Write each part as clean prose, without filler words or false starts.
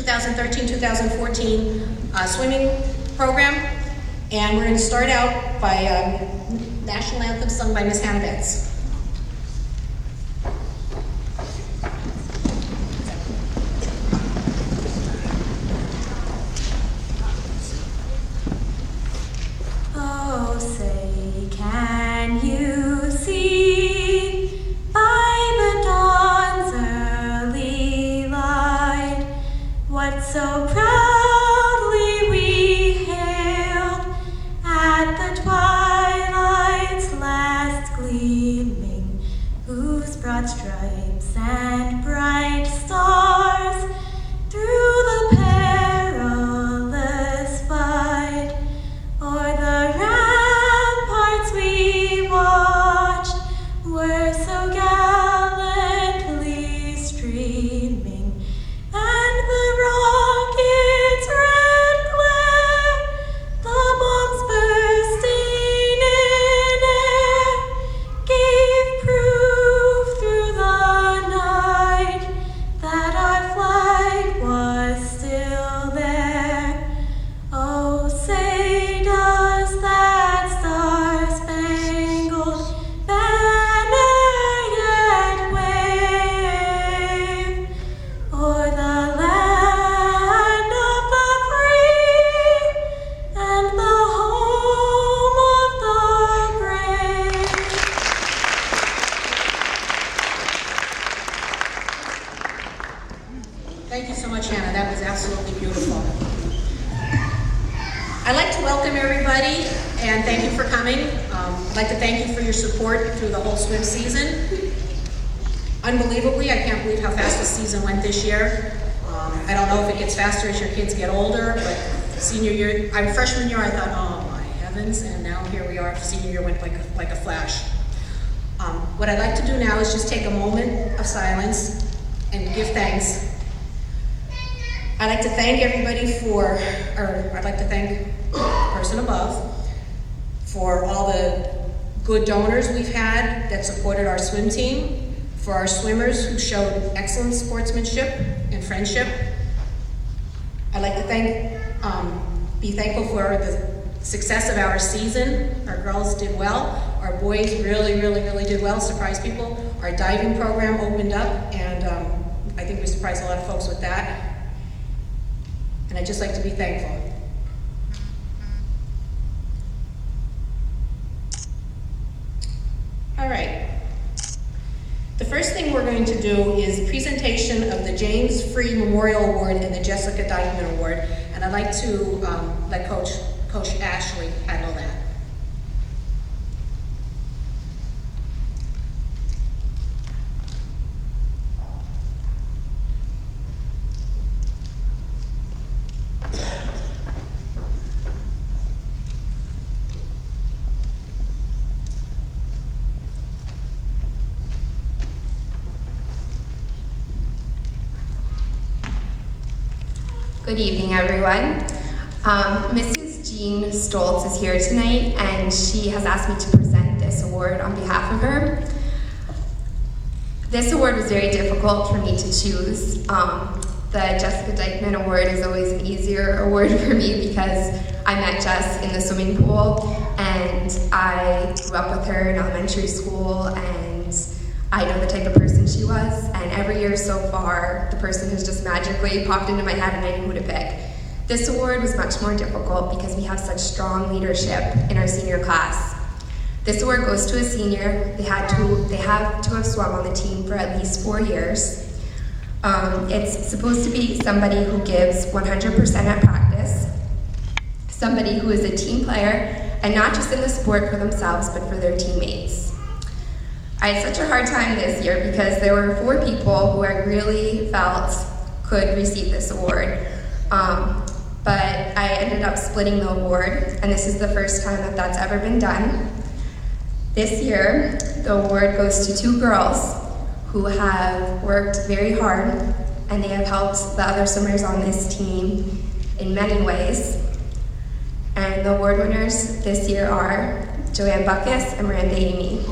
2013-2014 swimming program. And we're going to start out by national anthem sung by Miss Hannah Betts. Oh, say, can you see by the dawn's early light what so proudly we hailed at the twilight's last gleaming, whose broad stripes and bright stars through the perilous fight o'er the ramparts we watched were so gallantly streaming, and the rocket's red glare, the bombs bursting in air, gave proof through the night that our flag was still there. Oh, say does that star-spangled banner yet wave o'er the land of the free and the home of the brave? Thank you so much, Hannah. That was absolutely beautiful. I'd like to welcome everybody and thank you for coming. I'd like to thank you for your support through the whole swim season. Unbelievably, I can't believe how fast the season went this year. I don't know if it gets faster as your kids get older, but senior year, freshman year, I thought, oh my heavens, and now here we are. Senior year went like a flash. What I'd like to do now is just take a moment of silence and give thanks. I'd like to thank everybody I'd like to thank the person above for all the good donors we've had that supported our swim team, for our swimmers who showed excellent sportsmanship and friendship. I'd like to be thankful for the success of our season. Our girls did well. Our boys really, really, really did well, surprised people. Our diving program opened up, and I think we surprised a lot of folks with that. And I'd just like to be thankful. All right. The first thing we're going to do is the presentation of the James Free Memorial Award and the Jessica Dykeman Award. And I'd like to let Coach Ashley handle that. Good evening, everyone. Mrs. Jean Stoltz is here tonight, and she has asked me to present this award on behalf of her. This award was very difficult for me to choose. The Jessica Dykeman Award is always an easier award for me because I met Jess in the swimming pool, and I grew up with her in elementary school, and I know the type of person she was, and every year so far, the person has just magically popped into my head and I knew who to pick. This award was much more difficult because we have such strong leadership in our senior class. This award goes to a senior. They have to have swum on the team for at least 4 years. It's supposed to be somebody who gives 100% at practice, somebody who is a team player, and not just in the sport for themselves, but for their teammates. I had such a hard time this year because there were 4 people who I really felt could receive this award. But I ended up splitting the award, and this is the first time that that's ever been done. This year, the award goes to 2 girls who have worked very hard, and they have helped the other swimmers on this team in many ways. And the award winners this year are Joanne Buckus and Miranda Amy.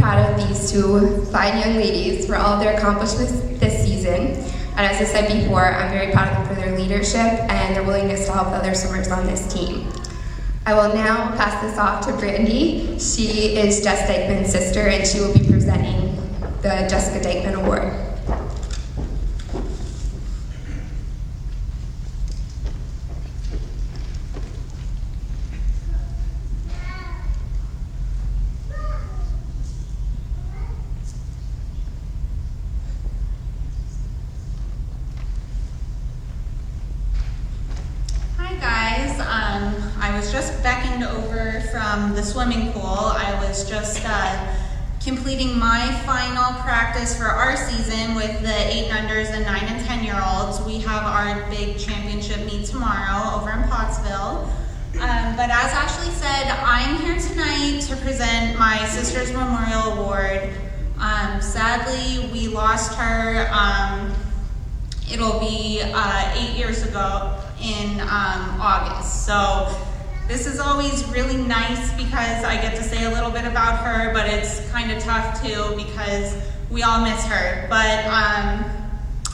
proud of these two fine young ladies for all of their accomplishments this season. And as I said before, I'm very proud of them for their leadership and their willingness to help other swimmers on this team. I will now pass this off to Brandy. She is Jess Dykeman's sister, and she will be presenting the Jessica Dykeman Award. I was just beckoned over from the swimming pool. I was just completing my final practice for our season with the 8-unders and 9 and 10-year-olds. We have our big championship meet tomorrow over in Pottsville. But as Ashley said, I'm here tonight to present my sister's memorial award. Sadly, we lost her. It'll be 8 years ago in August. So this is always really nice because I get to say a little bit about her, but it's kind of tough too because we all miss her. But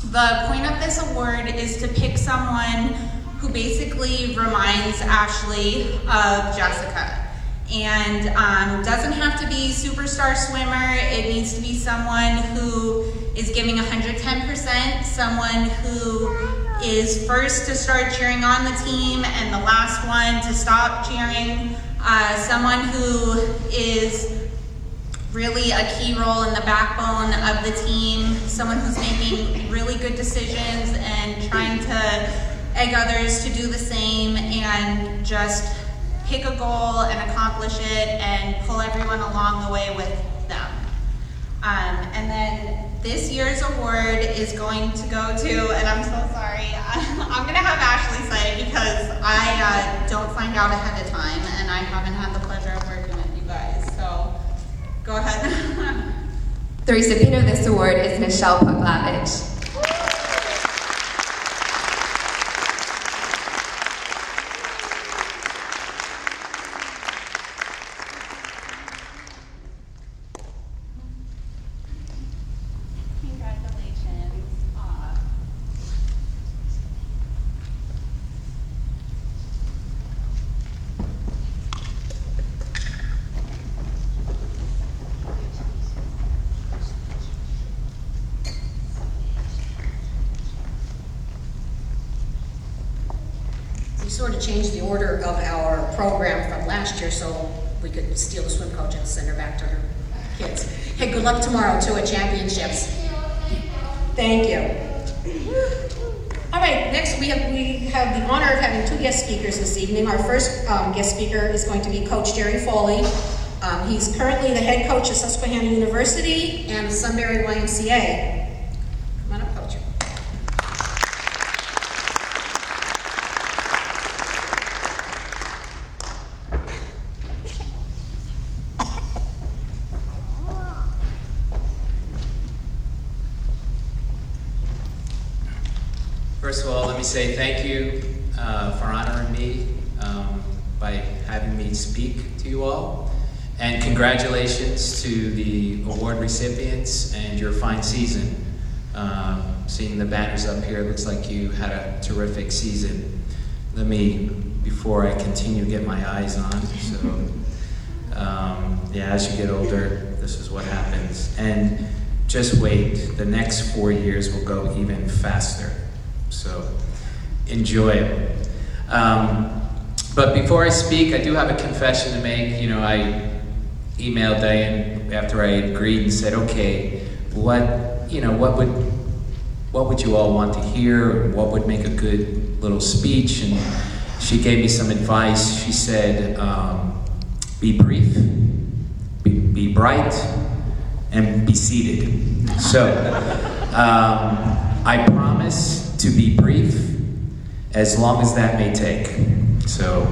the point of this award is to pick someone who basically reminds Ashley of Jessica. And doesn't have to be superstar swimmer. It needs to be someone who is giving 110%, someone who is first to start cheering on the team and the last one to stop cheering, someone who is really a key role in the backbone of the team, someone who's making really good decisions and trying to egg others to do the same and just pick a goal and accomplish it and pull everyone along the way with them. And then this year's award is going to go to, and I'm so sorry, I'm gonna have Ashley say it because I don't find out ahead of time and I haven't had the pleasure of working with you guys, so go ahead. The recipient of this award is Michelle Puglavich. We sort of changed the order of our program from last year so we could steal the swim coach and send her back to her kids. Hey, good luck tomorrow too at championships. Thank you. All right, next we have the honor of having two guest speakers this evening. Our first guest speaker is going to be Coach Jerry Foley. He's currently the head coach at Susquehanna University and Sunbury YMCA. Come on up, Coach. First of all, let me say thank you for honoring me by having me speak to you all. And congratulations to the award recipients and your fine season. Seeing the banners up here, it looks like you had a terrific season. Let me, before I continue, get my eyes on. So, yeah, as you get older, this is what happens. And just wait, the next 4 years will go even faster. So enjoy it. But before I speak, I do have a confession to make. You know, I emailed Diane after I had agreed and said, okay, what would you all want to hear? What would make a good little speech? And she gave me some advice. She said, be brief, be bright, and be seated. So I promise to be brief, as long as that may take. So,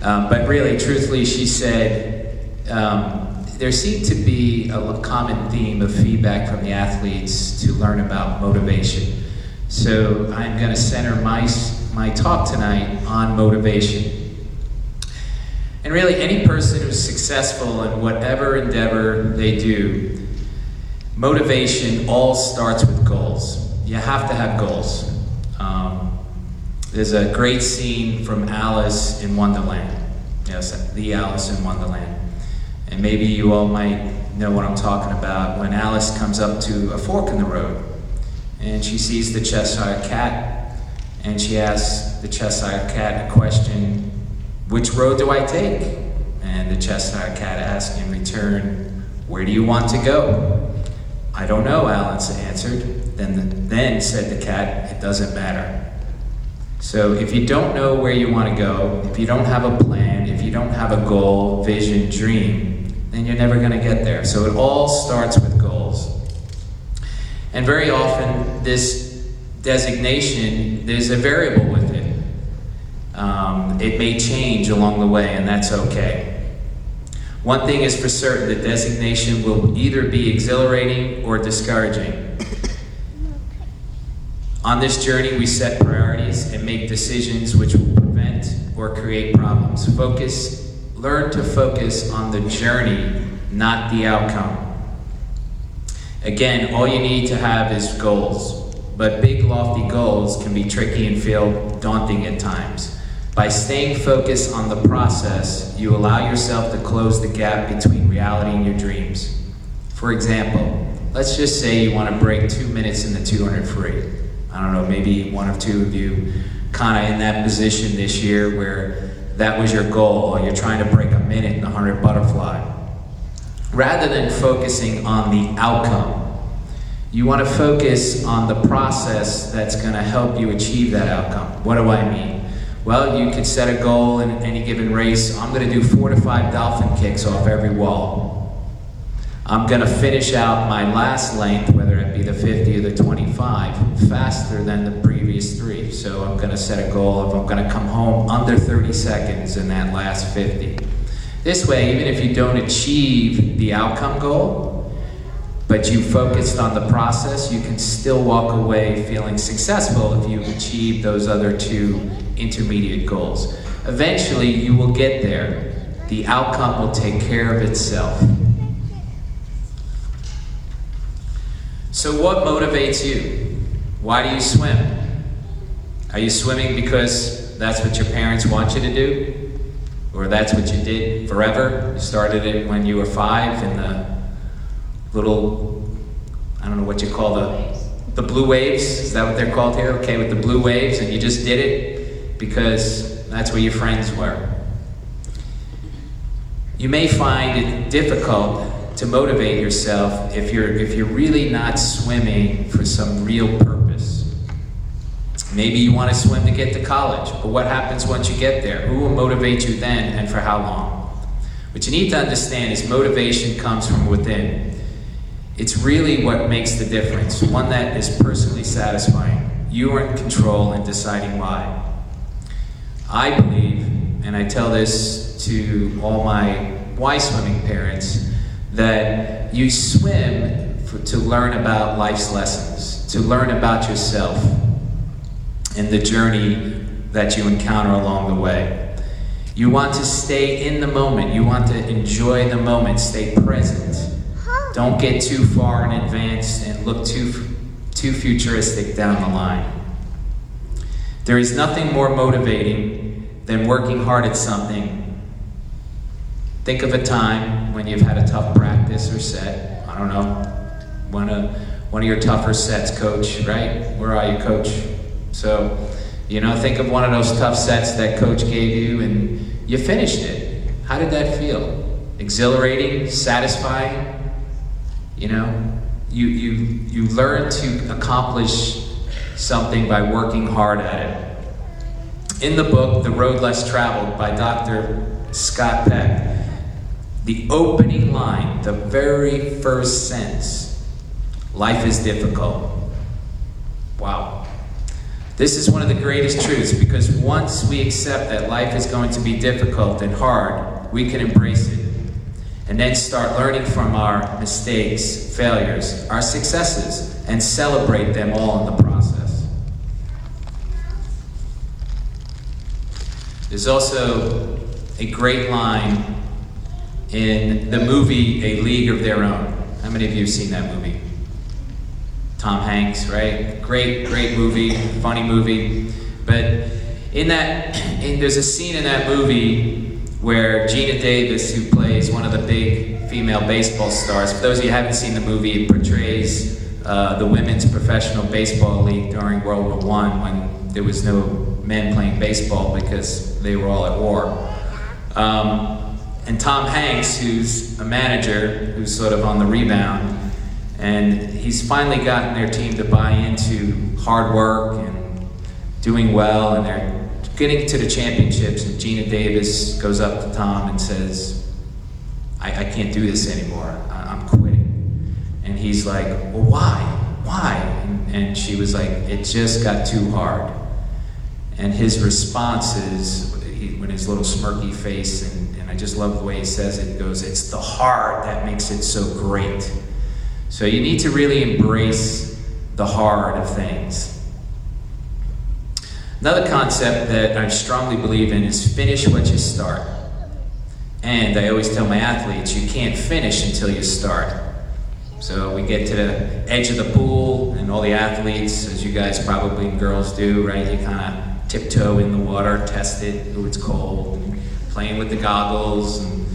but really, truthfully, she said, there seemed to be a common theme of feedback from the athletes to learn about motivation. So I'm going to center my talk tonight on motivation. And And really, any person who's successful in whatever endeavor they do, motivation all starts with goals. You have to have goals. There's a great scene from Alice in Wonderland. Yes, the Alice in Wonderland. And maybe you all might know what I'm talking about when Alice comes up to a fork in the road and she sees the Cheshire Cat and she asks the Cheshire Cat a question, which road do I take? And the Cheshire Cat asks in return, where do you want to go? I don't know, Alice answered. Then said the cat, it doesn't matter. So if you don't know where you want to go, if you don't have a plan, if you don't have a goal, vision, dream, then you're never going to get there. So it all starts with goals. And very often, this designation, there's a variable with it. It may change along the way, and that's okay. One thing is for certain, the designation will either be exhilarating or discouraging. On this journey, we set priorities and make decisions which will prevent or create problems. Learn to focus on the journey, not the outcome. Again, all you need to have is goals, but big, lofty goals can be tricky and feel daunting at times. By staying focused on the process, you allow yourself to close the gap between reality and your dreams. For example, let's just say you want to break 2 minutes in the 200 free. I don't know, maybe one or two of you kind of in that position this year where that was your goal, or you're trying to break a minute in the 100 butterfly. Rather than focusing on the outcome, you want to focus on the process that's going to help you achieve that outcome. What do I mean? Well, you could set a goal in any given race. I'm going to do 4 to 5 dolphin kicks off every wall. I'm going to finish out my last length, whether it be the 50 or the 25, faster than the previous 3. So I'm going to set a goal of I'm going to come home under 30 seconds in that last 50. This way, even if you don't achieve the outcome goal, but you focused on the process, you can still walk away feeling successful if you achieve those other 2 intermediate goals. Eventually, you will get there. The outcome will take care of itself. So what motivates you? Why do you swim? Are you swimming because that's what your parents want you to do? Or that's what you did forever? You started it when you were 5 in the little, I don't know what you call the blue waves? Is that what they're called here? Okay, with the blue waves, and you just did it because that's where your friends were. You may find it difficult to motivate yourself if you're really not swimming for some real purpose. Maybe you want to swim to get to college, but what happens once you get there? Who will motivate you then, and for how long? What you need to understand is motivation comes from within. It's really what makes the difference, one that is personally satisfying. You are in control in deciding why. I believe, and I tell this to all my Y swimming parents, that you swim to learn about life's lessons, to learn about yourself and the journey that you encounter along the way. You want to stay in the moment. You want to enjoy the moment. Stay present. Don't get too far in advance and look too futuristic down the line. There is nothing more motivating than working hard at something. Think of a time when you've had a tough practice or set. I don't know, one of your tougher sets, coach, right? Where are you, coach? So, think of one of those tough sets that coach gave you and you finished it. How did that feel? Exhilarating? Satisfying? You learn to accomplish something by working hard at it. In the book, The Road Less Traveled by Dr. Scott Peck, the opening line, the very first sentence, life is difficult. Wow. This is one of the greatest truths, because once we accept that life is going to be difficult and hard, we can embrace it and then start learning from our mistakes, failures, our successes, and celebrate them all in the process. There's also a great line in the movie A League of Their Own. How many of you have seen that movie? Tom Hanks, right? Great movie, funny movie. But there's a scene in that movie where Gina Davis, who plays one of the big female baseball stars, for those of you who haven't seen the movie, it portrays the women's professional baseball league during World War I, when there was no men playing baseball because they were all at war. And Tom Hanks, who's a manager, who's sort of on the rebound, and he's finally gotten their team to buy into hard work and doing well, and they're getting to the championships, and Gina Davis goes up to Tom and says, I can't do this anymore, I'm quitting. And he's like, well, why? And she was like, it just got too hard. And his response is, with his little smirky face, and I just love the way he says it, he goes, it's the hard that makes it so great. So you need to really embrace the hard of things. Another concept that I strongly believe in is finish what you start. And I always tell my athletes, you can't finish until you start. So we get to the edge of the pool, and all the athletes, as you guys probably and girls do, right? You kind of tiptoe in the water, test it, ooh, it's cold, and playing with the goggles, and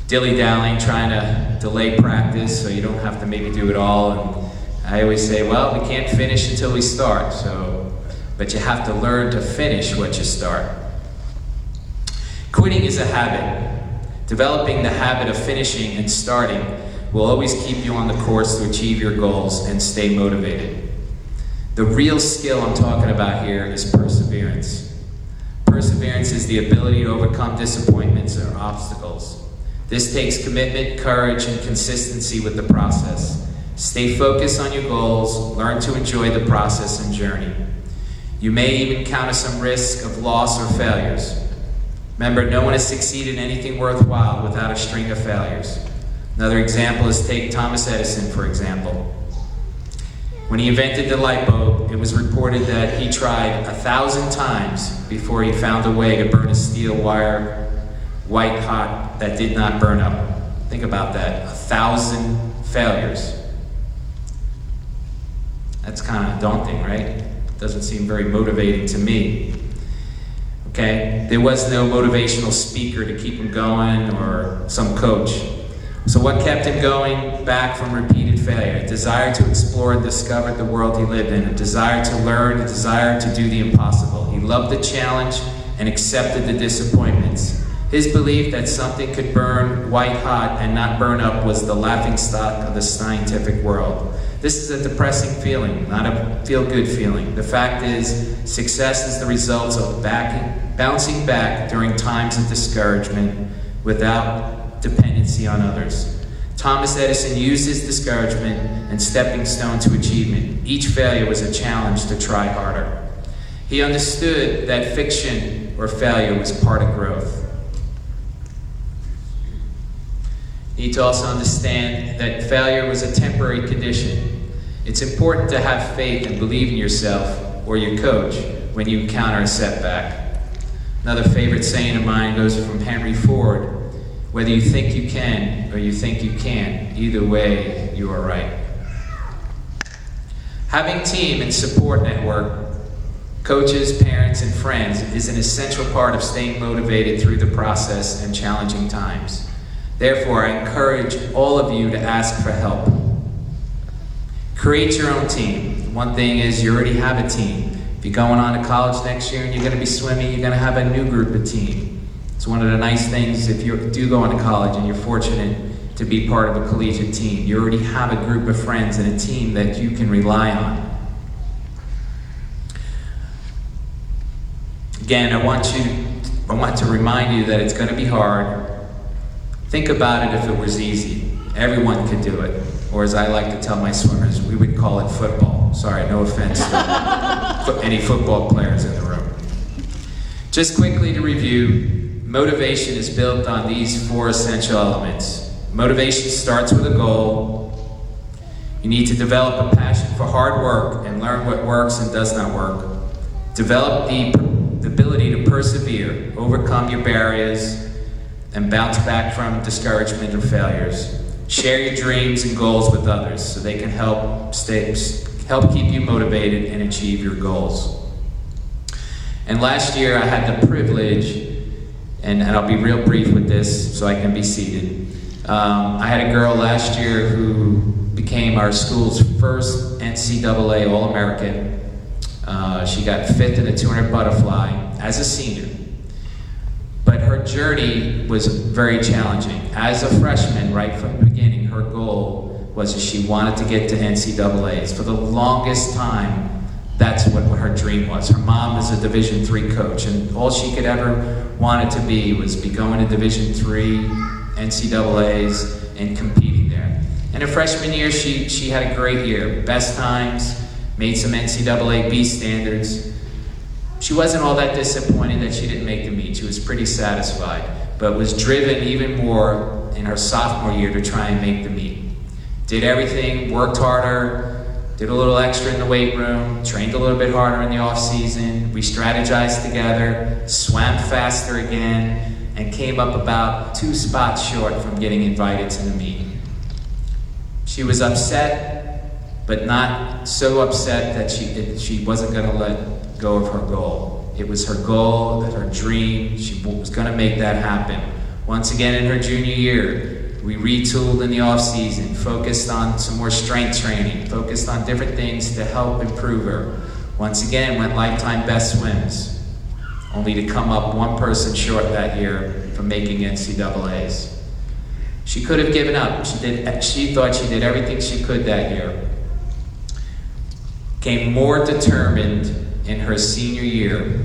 dilly-dallying, trying to delay practice so you don't have to maybe do it all. And I always say, well, we can't finish until we start, but you have to learn to finish what you start. Quitting is a habit. Developing the habit of finishing and starting will always keep you on the course to achieve your goals and stay motivated. The real skill I'm talking about here is perseverance. Perseverance is the ability to overcome disappointments or obstacles. This takes commitment, courage, and consistency with the process. Stay focused on your goals, learn to enjoy the process and journey. You may even encounter some risk of loss or failures. Remember, no one has succeeded in anything worthwhile without a string of failures. Another example is take Thomas Edison, for example. When he invented the light bulb, it was reported that he tried 1,000 times before he found a way to burn a steel wire white hot that did not burn up. Think about that, 1,000 failures. That's kind of daunting, right? Doesn't seem very motivating to me. Okay, there was no motivational speaker to keep him going or some coach. So what kept him going back from repeated failure? A desire to explore and discover the world he lived in, a desire to learn, a desire to do the impossible. He loved the challenge and accepted the disappointments. His belief that something could burn white hot and not burn up was the laughingstock of the scientific world. This is a depressing feeling, not a feel-good feeling. The fact is, success is the result of bouncing back during times of discouragement without dependency on others. Thomas Edison used his discouragement and stepping stone to achievement. Each failure was a challenge to try harder. He understood that fiction or failure was part of growth. You need to also understand that failure was a temporary condition. It's important to have faith and believe in yourself or your coach when you encounter a setback. Another favorite saying of mine goes from Henry Ford: whether you think you can or you think you can't, either way, you are right. Having team and support network, coaches, parents, and friends is an essential part of staying motivated through the process and challenging times. Therefore, I encourage all of you to ask for help. Create your own team. One thing is, you already have a team. If you're going on to college next year and you're going to be swimming, you're going to have a new group of team. It's one of the nice things if you do go on to college and you're fortunate to be part of a collegiate team. You already have a group of friends and a team that you can rely on. Again, I want to remind you that it's going to be hard. Think about it if it was easy. Everyone could do it. Or as I like to tell my swimmers, we would call it football. Sorry, no offense to any football players in the room. Just quickly to review, motivation is built on these 4 essential elements. Motivation starts with a goal. You need to develop a passion for hard work and learn what works and does not work. Develop the ability to persevere, overcome your barriers, and bounce back from discouragement or failures. Share your dreams and goals with others so they can help keep you motivated and achieve your goals. And last year I had the privilege, and I'll be real brief with this so I can be seated. I had a girl last year who became our school's first NCAA All-American. She got 5th in the 200 butterfly as a senior. But her journey was very challenging. As a freshman, right from the beginning, her goal was that she wanted to get to NCAAs. For the longest time, that's what her dream was. Her mom is a Division III coach, and all she could ever wanted to be was be going to Division III, NCAAs, and competing there. And her freshman year, she had a great year. Best times, made some NCAA B standards. She wasn't all that disappointed that she didn't make the meet. She was pretty satisfied, but was driven even more in her sophomore year to try and make the meet. Did everything, worked harder, did a little extra in the weight room, trained a little bit harder in the off season. We strategized together, swam faster again, and came up about 2 spots short from getting invited to the meet. She was upset, but not so upset that she wasn't going to let go of her goal. It was her goal, her dream. She was going to make that happen. Once again in her junior year, we retooled in the off season, focused on some more strength training, focused on different things to help improve her. Once again, went lifetime best swims, only to come up 1 person short that year from making NCAAs. She could have given up. She thought she did everything she could that year. Came more determined in her senior year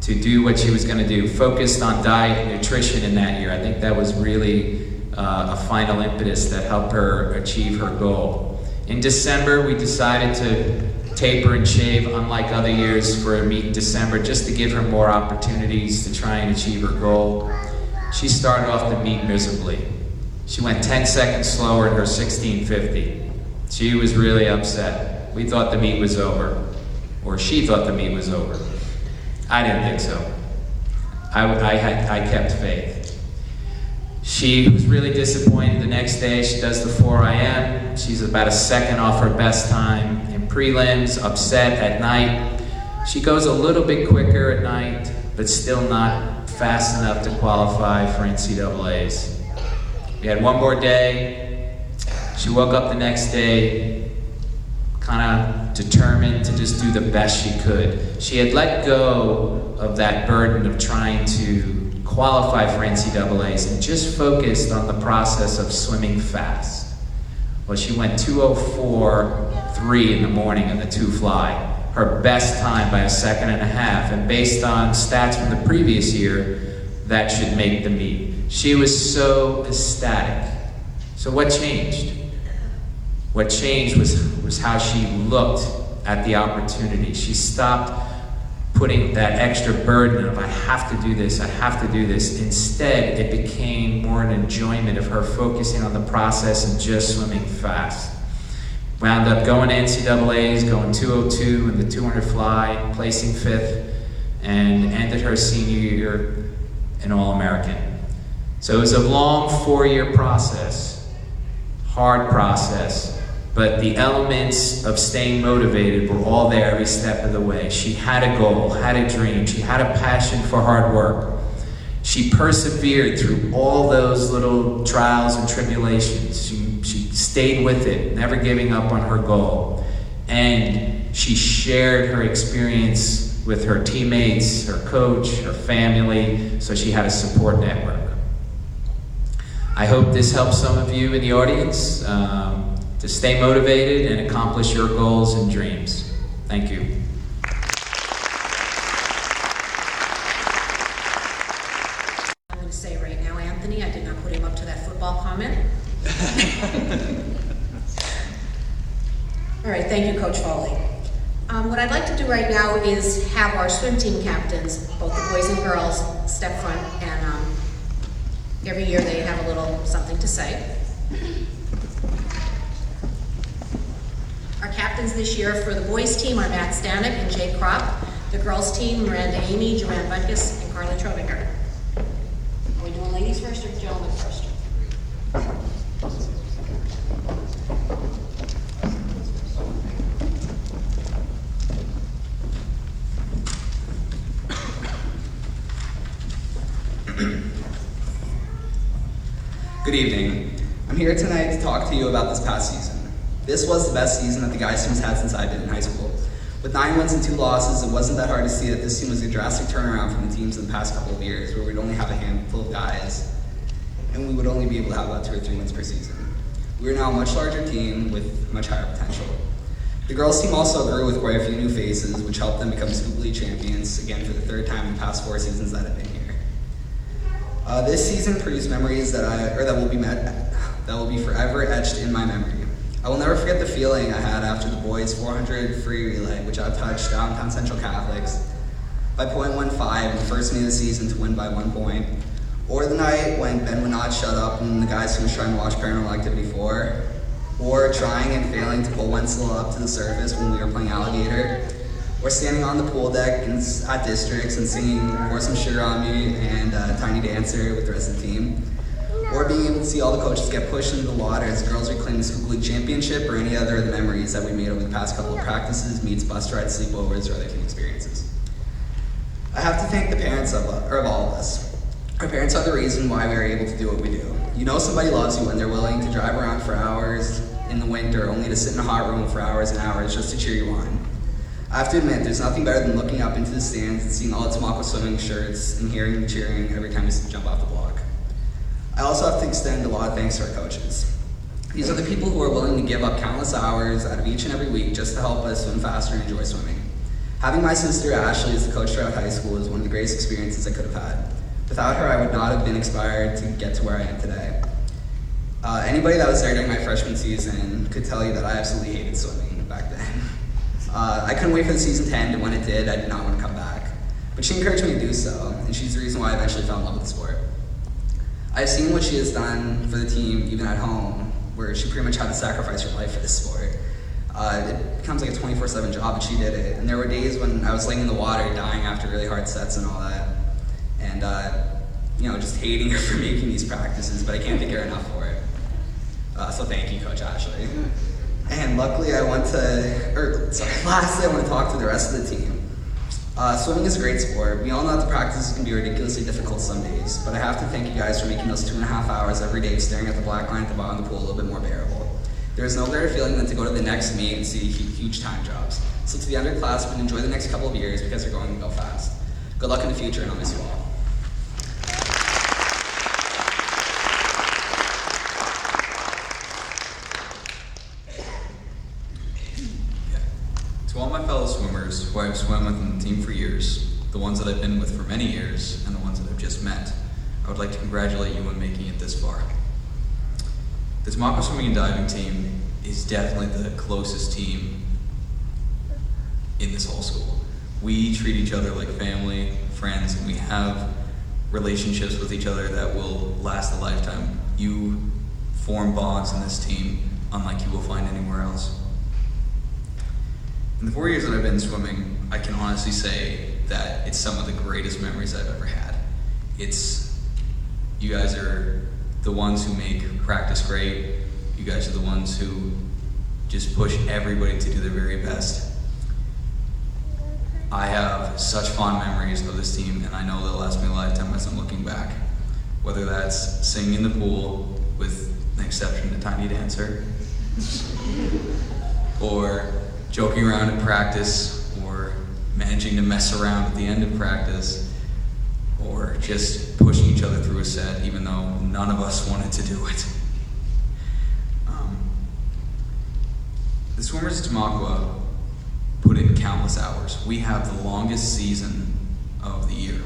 to do what she was going to do. Focused on diet and nutrition in that year. I think that was really a final impetus that helped her achieve her goal. In December, we decided to taper and shave, unlike other years, for a meet in December, just to give her more opportunities to try and achieve her goal. She started off the meet miserably. She went 10 seconds slower in her 1650. She was really upset. We thought the meet was over, or she thought the meet was over. I didn't think so. I kept faith. She was really disappointed the next day. She does the 4 IM. She's about a second off her best time in prelims, upset at night. She goes a little bit quicker at night, but still not fast enough to qualify for NCAAs. We had 1 more day. She woke up the next day kind of determined to just do the best she could. She had let go of that burden of trying to qualify for NCAAs and just focused on the process of swimming fast. Well, she went 2:04.3 in the morning in the 2 fly, her best time by 1.5 seconds, and based on stats from the previous year, that should make the meet. She was so ecstatic. So what changed? What changed was how she looked at the opportunity. She stopped putting that extra burden of, I have to do this, I have to do this. Instead, it became more an enjoyment of her focusing on the process and just swimming fast. Wound up going to NCAAs, going 2:02 in the 200 fly, placing 5th, and ended her senior year an All-American. So it was a long 4-year process, hard process, but the elements of staying motivated were all there every step of the way. She had a goal, had a dream, she had a passion for hard work. She persevered through all those little trials and tribulations. She stayed with it, never giving up on her goal. And she shared her experience with her teammates, her coach, her family, so she had a support network. I hope this helps some of you in the audience to stay motivated and accomplish your goals and dreams. Thank you. I'm going to say right now, Anthony, I did not put him up to that football comment. All right, thank you, Coach Foley. What I'd like to do right now is have our swim team captains, both the boys and girls, step front, and every year they have a little something to say. Our captains this year for the boys team are Matt Stanek and Jay Kropp. The girls team, Miranda Amy, Joanne Butkus, and Carla Trovinger. Are we doing ladies first? Good evening. I'm here tonight to talk to you about this past season. This was the best season that the guys team has had since I've been in high school. With 9 wins and 2 losses, it wasn't that hard to see that this team was a drastic turnaround from the teams in the past couple of years, where we'd only have a handful of guys, and we would only be able to have about 2 or 3 wins per season. We are now a much larger team with much higher potential. The girls team also grew with quite a few new faces, which helped them become Scoop League champions, again for the 3rd time in the past 4 seasons that I've been here. This season produced memories that will be forever etched in my memory. I will never forget the feeling I had after the boys' 400 free relay, which outtouched downtown Central Catholics by .15 in the first meet of the season to win by 1 point. Or the night when Ben would not shut up and the guys who was trying to watch Paranormal Activity 4, or trying and failing to pull Wenzel up to the surface when we were playing Alligator, or standing on the pool deck at districts and singing Pour Some Sugar on Me and Tiny Dancer with the rest of the team. Or being able to see all the coaches get pushed into the water as girls reclaim the Scoop League championship, or any other of the memories that we made over the past couple of practices, meets, bus rides, sleepovers, or other team experiences. I have to thank the parents of all of us. Our parents are the reason why we are able to do what we do. You know somebody loves you when they're willing to drive around for hours in the winter only to sit in a hot room for hours and hours just to cheer you on. I have to admit, there's nothing better than looking up into the stands and seeing all the Tamaqua swimming shirts and hearing them cheering every time we jump off the block. I also have to extend a lot of thanks to our coaches. These are the people who are willing to give up countless hours out of each and every week just to help us swim faster and enjoy swimming. Having my sister Ashley as the coach throughout high school is one of the greatest experiences I could have had. Without her, I would not have been inspired to get to where I am today. Anybody that was there during my freshman season could tell you that I absolutely hated swimming back then. I couldn't wait for the season to end, and when it did, I did not want to come back. But she encouraged me to do so, and she's the reason why I eventually fell in love with the sport. I've seen what she has done for the team, even at home, where she pretty much had to sacrifice her life for this sport. It becomes like a 24/7 job, and she did it. And there were days when I was laying in the water, dying after really hard sets and all that, and just hating her for making these practices, but I can't thank her enough for it. So thank you, Coach Ashley. And lastly, I want to talk to the rest of the team. Swimming is a great sport. We all know that the practices can be ridiculously difficult some days, but I have to thank you guys for making those 2.5 hours every day staring at the black line at the bottom of the pool a little bit more bearable. There is no greater feeling than to go to the next meet and see huge time drops. So to the underclassmen, enjoy the next couple of years because they're going to go fast. Good luck in the future, and I'll miss you all. To all my fellow swimmers who I've swum with in the team for years, the ones that I've been with for many years, and the ones that I've just met, I would like to congratulate you on making it this far. The Tamaqua swimming and diving team is definitely the closest team in this whole school. We treat each other like family, friends, and we have relationships with each other that will last a lifetime. You form bonds in this team unlike you will find anywhere else. In the 4 years that I've been swimming, I can honestly say that it's some of the greatest memories I've ever had. You guys are the ones who make practice great. You guys are the ones who just push everybody to do their very best. I have such fond memories of this team, and I know they'll last me a lifetime as I'm looking back. Whether that's singing in the pool, with an exception to Tiny Dancer, or joking around in practice, or managing to mess around at the end of practice, or just pushing each other through a set even though none of us wanted to do it. The swimmers at Tamaqua put in countless hours. We have the longest season of the year.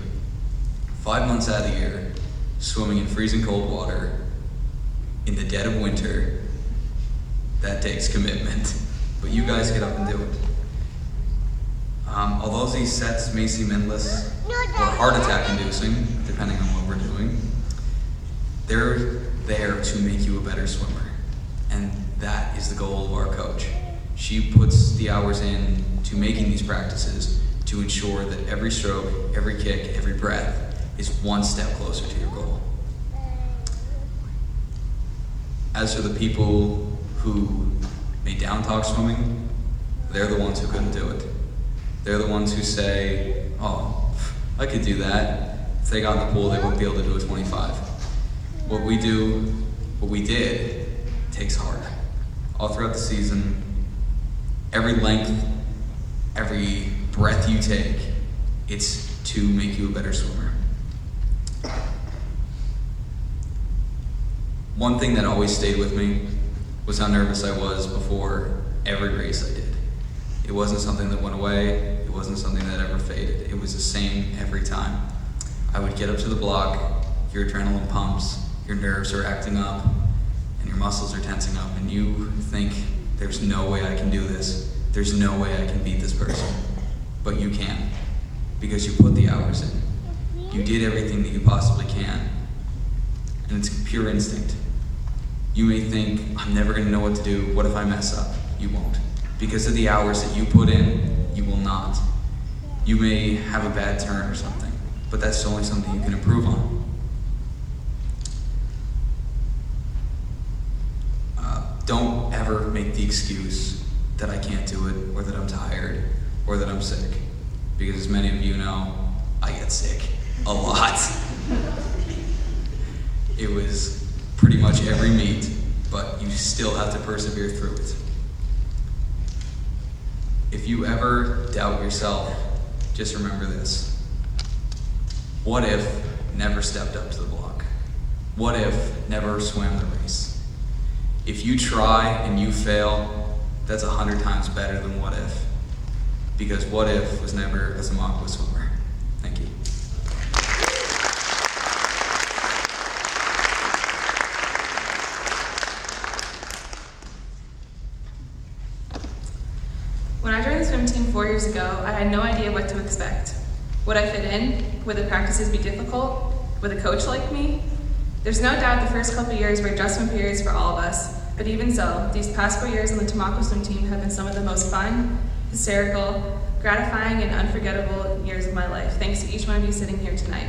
5 months out of the year, swimming in freezing cold water in the dead of winter, that takes commitment. But you guys get up and do it. Although these sets may seem endless or heart attack inducing, depending on what we're doing, they're there to make you a better swimmer. And that is the goal of our coach. She puts the hours in to making these practices to ensure that every stroke, every kick, every breath is one step closer to your goal. As for the people who may down-talk swimming, they're the ones who couldn't do it. They're the ones who say, oh, I could do that. If they got in the pool, they wouldn't be able to do a 25. What we do what we did takes heart. All throughout the season, every length, every breath you take, it's to make you a better swimmer. One thing that always stayed with me was how nervous I was before every race I did. It wasn't something that went away. It wasn't something that ever faded. It was the same every time. I would get up to the block, your adrenaline pumps, your nerves are acting up, and your muscles are tensing up, and you think, there's no way I can do this. There's no way I can beat this person. But you can, because you put the hours in. You did everything that you possibly can, and it's pure instinct. You may think, I'm never gonna know what to do. What if I mess up? You won't. Because of the hours that you put in, you will not. You may have a bad turn or something, but that's only something you can improve on. Don't ever make the excuse that I can't do it, or that I'm tired, or that I'm sick. Because as many of you know, I get sick a lot. It was pretty much every meet, but you still have to persevere through it. If you ever doubt yourself, just remember this. What if never stepped up to the block? What if never swam the race? If you try and you fail, that's 100 times better than what if. Because what if was never a Tamaqua swimmer. Thank you. When I joined the swim team 4 years ago, I had no idea what to expect. Would I fit in? Would the practices be difficult? Would a coach like me? There's no doubt the first couple years were adjustment periods for all of us, but even so, these past 4 years on the Tamaqua swim team have been some of the most fun, hysterical, gratifying, and unforgettable years of my life, thanks to each one of you sitting here tonight.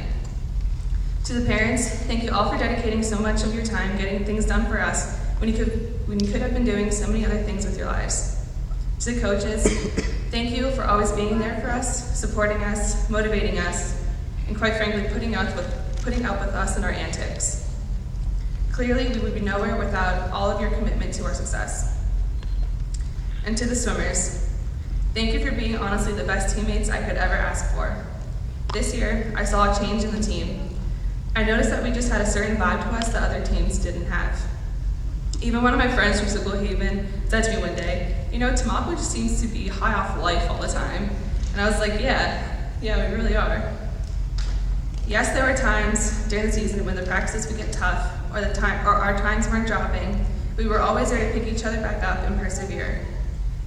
To the parents, thank you all for dedicating so much of your time getting things done for us when you could have been doing so many other things with your lives. To the coaches, thank you for always being there for us, supporting us, motivating us, and quite frankly, putting up with us and our antics. Clearly, we would be nowhere without all of your commitment to our success. And to the swimmers, thank you for being honestly the best teammates I could ever ask for. This year, I saw a change in the team. I noticed that we just had a certain vibe to us that other teams didn't have. Even one of my friends from Sickle Haven said to me one day, you know, Tamaqua just seems to be high off life all the time. And I was like, yeah, we really are. Yes, there were times during the season when the practices would get tough, or our times weren't dropping. We were always there to pick each other back up and persevere.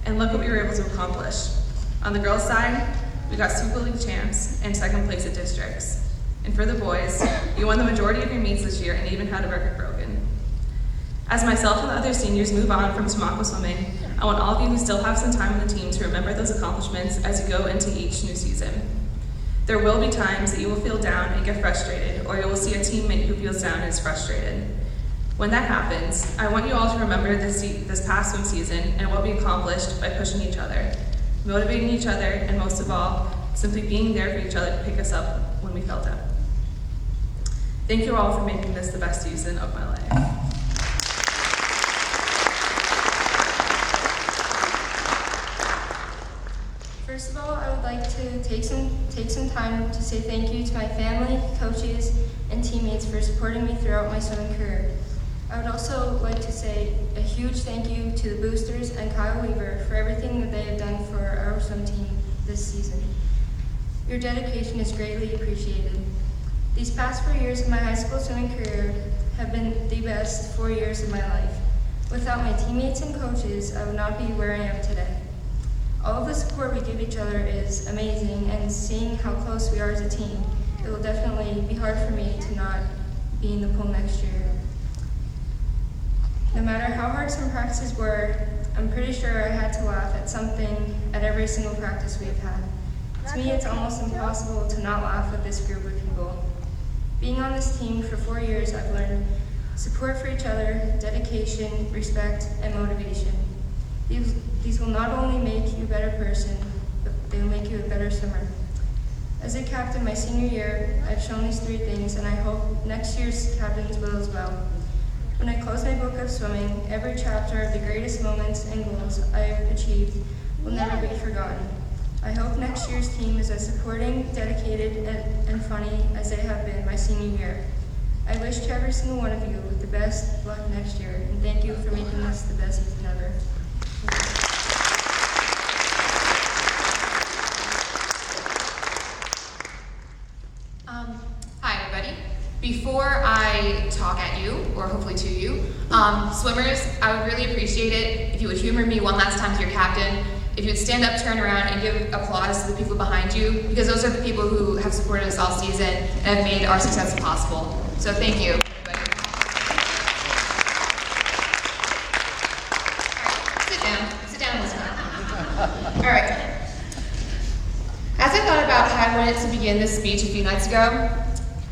And look what we were able to accomplish. On the girls' side, we got Super League champs and second place at districts. And for the boys, you won the majority of your meets this year and even had a record broken. As myself and the other seniors move on from Tamaqua swimming, I want all of you who still have some time on the team to remember those accomplishments as you go into each new season. There will be times that you will feel down and get frustrated, or you will see a teammate who feels down and is frustrated. When that happens, I want you all to remember this past swim season and what we accomplished by pushing each other, motivating each other, and most of all, simply being there for each other to pick us up when we fell down. Thank you all for making this the best season of my life. First of all, I would like to take some time to say thank you to my family, coaches, and teammates for supporting me throughout my swimming career. I would also like to say a huge thank you to the boosters and Kyle Weaver for everything that they have done for our swim team this season. Your dedication is greatly appreciated. These past 4 years of my high school swimming career have been the best 4 years of my life. Without my teammates and coaches, I would not be where I am today. All of the support we give each other is amazing, and seeing how close we are as a team, it will definitely be hard for me to not be in the pool next year. No matter how hard some practices were, I'm pretty sure I had to laugh at something at every single practice we've had. To me, it's almost impossible to not laugh with this group of people. Being on this team for 4 years, I've learned support for each other, dedication, respect, and motivation. These will not only make you a better person, but they will make you a better swimmer. As a captain my senior year, I've shown these 3 things, and I hope next year's captains will as well. When I close my book of swimming, every chapter of the greatest moments and goals I have achieved will never be forgotten. I hope next year's team is as supporting, dedicated, and funny as they have been my senior year. I wish to every single one of you the best luck next year, and thank you for making this the best season ever. Hi everybody. Before I talk at you, or hopefully to you, swimmers, I would really appreciate it if you would humor me one last time to your captain, if you would stand up, turn around, and give applause to the people behind you, because those are the people who have supported us all season and have made our success possible. So thank you, everybody. All right, sit down and listen. All right. As I thought about how I wanted to begin this speech a few nights ago,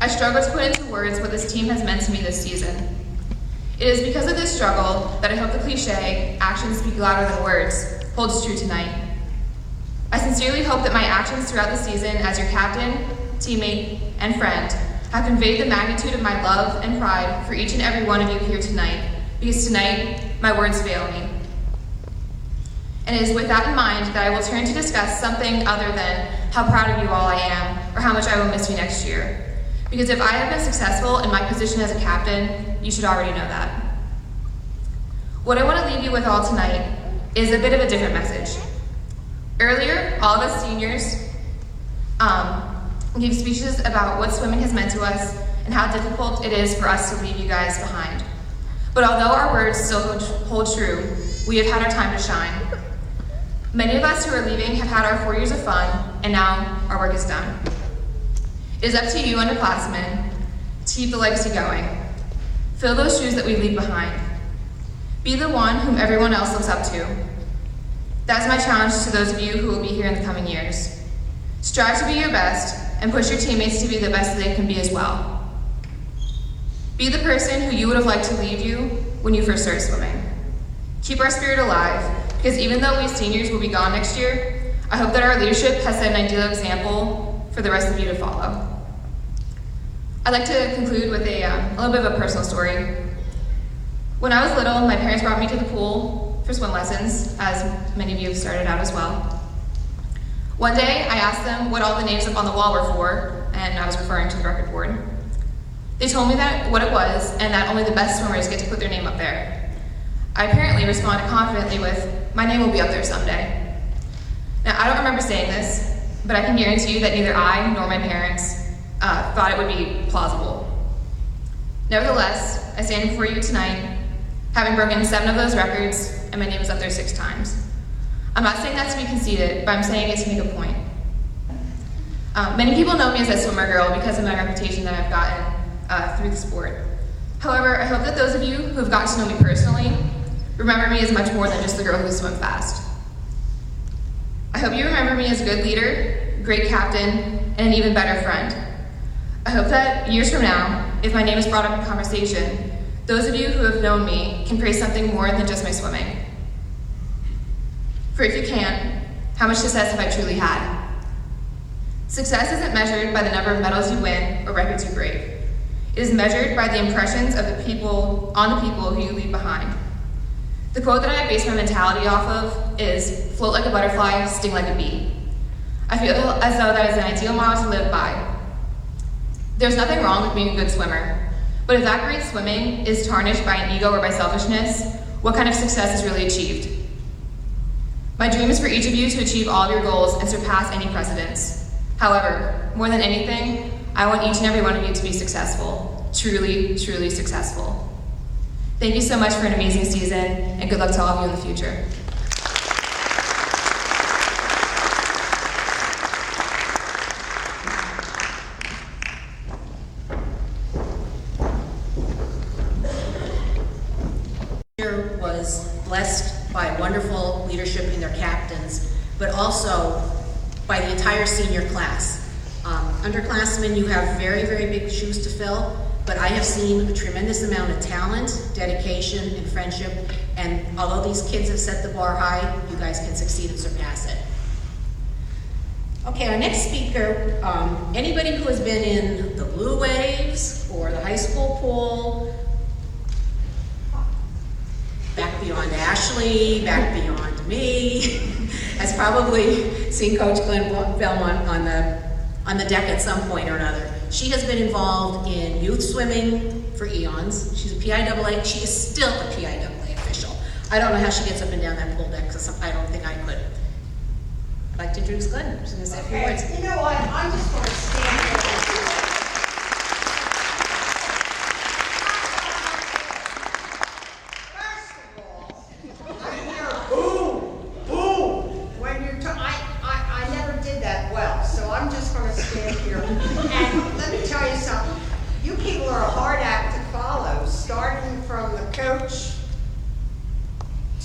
I struggled to put into words what this team has meant to me this season. It is because of this struggle that I hope the cliche, actions speak louder than words, holds true tonight. I sincerely hope that my actions throughout the season as your captain, teammate, and friend have conveyed the magnitude of my love and pride for each and every one of you here tonight, because tonight, my words fail me. And it is with that in mind that I will turn to discuss something other than how proud of you all I am, or how much I will miss you next year. Because if I have been successful in my position as a captain, you should already know that. What I want to leave you with all tonight is a bit of a different message. Earlier, all of us seniors gave speeches about what swimming has meant to us and how difficult it is for us to leave you guys behind. But although our words still hold true, we have had our time to shine. Many of us who are leaving have had our 4 years of fun, and now our work is done. It is up to you, underclassmen, to keep the legacy going. Fill those shoes that we leave behind. Be the one whom everyone else looks up to. That is my challenge to those of you who will be here in the coming years. Strive to be your best, and push your teammates to be the best that they can be as well. Be the person who you would have liked to lead you when you first started swimming. Keep our spirit alive, because even though we seniors will be gone next year, I hope that our leadership has set an ideal example for the rest of you to follow. I'd like to conclude with a little bit of a personal story. When I was little, my parents brought me to the pool for swim lessons, as many of you have started out as well. One day, I asked them what all the names up on the wall were for, and I was referring to the record board. They told me that what it was, and that only the best swimmers get to put their name up there. I apparently responded confidently with, "My name will be up there someday." Now, I don't remember saying this, but I can guarantee you that neither I nor my parents thought it would be plausible. Nevertheless, I stand before you tonight, having broken 7 of those records, and my name is up there 6 times. I'm not saying that to be conceited, but I'm saying it to make a point. Many people know me as a swimmer girl because of my reputation that I've gotten through the sport. However, I hope that those of you who have gotten to know me personally remember me as much more than just the girl who swam fast. I hope you remember me as a good leader, great captain, and an even better friend. I hope that years from now, if my name is brought up in conversation, those of you who have known me can praise something more than just my swimming. For if you can't, how much success have I truly had? Success isn't measured by the number of medals you win or records you break. It is measured by the impressions of the people on the people who you leave behind. The quote that I base my mentality off of is, "Float like a butterfly, sting like a bee." I feel as though that is an ideal model to live by. There's nothing wrong with being a good swimmer, but if that great swimming is tarnished by an ego or by selfishness, what kind of success is really achieved? My dream is for each of you to achieve all of your goals and surpass any precedents. However, more than anything, I want each and every one of you to be successful, truly, truly successful. Thank you so much for an amazing season, and good luck to all of you in the future. Was blessed by wonderful leadership in their captains, but also by the entire senior class. Underclassmen, you have very, very big shoes to fill, but I have seen a tremendous amount of talent, dedication, and friendship, and although these kids have set the bar high, you guys can succeed and surpass it. Okay, our next speaker, anybody who has been in the Blue Waves or the high school pool, Ashley, back beyond me, has probably seen Coach Glenn Belmont on the deck at some point or another. She has been involved in youth swimming for eons. She's a PIAA, she is still a PIAA official. I don't know how she gets up and down that pool deck, because I don't think I could. I'd like to introduce Glenn. She's going to say a few words. You know what, I'm just going to stand here. First of all, I hear boom, boom, when you're I never did that well, so I'm just going to stand here. And let me tell you something, you people are a hard act to follow, starting from the coach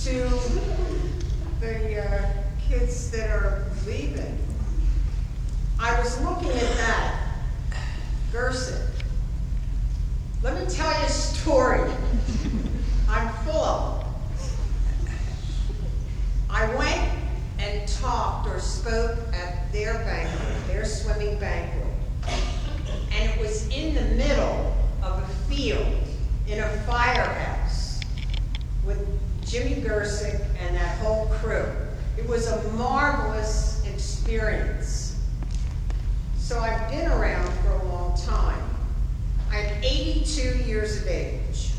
to the kids that are leaving. I was looking at that, Gerson. Let me tell you a story. I'm full of them. I went and talked or spoke at their banquet, their swimming banquet. And it was in the middle of a field in a firehouse with Jimmy Gersick and that whole crew. It was a marvelous experience. So I've been around for a long time. I'm 82 years of age.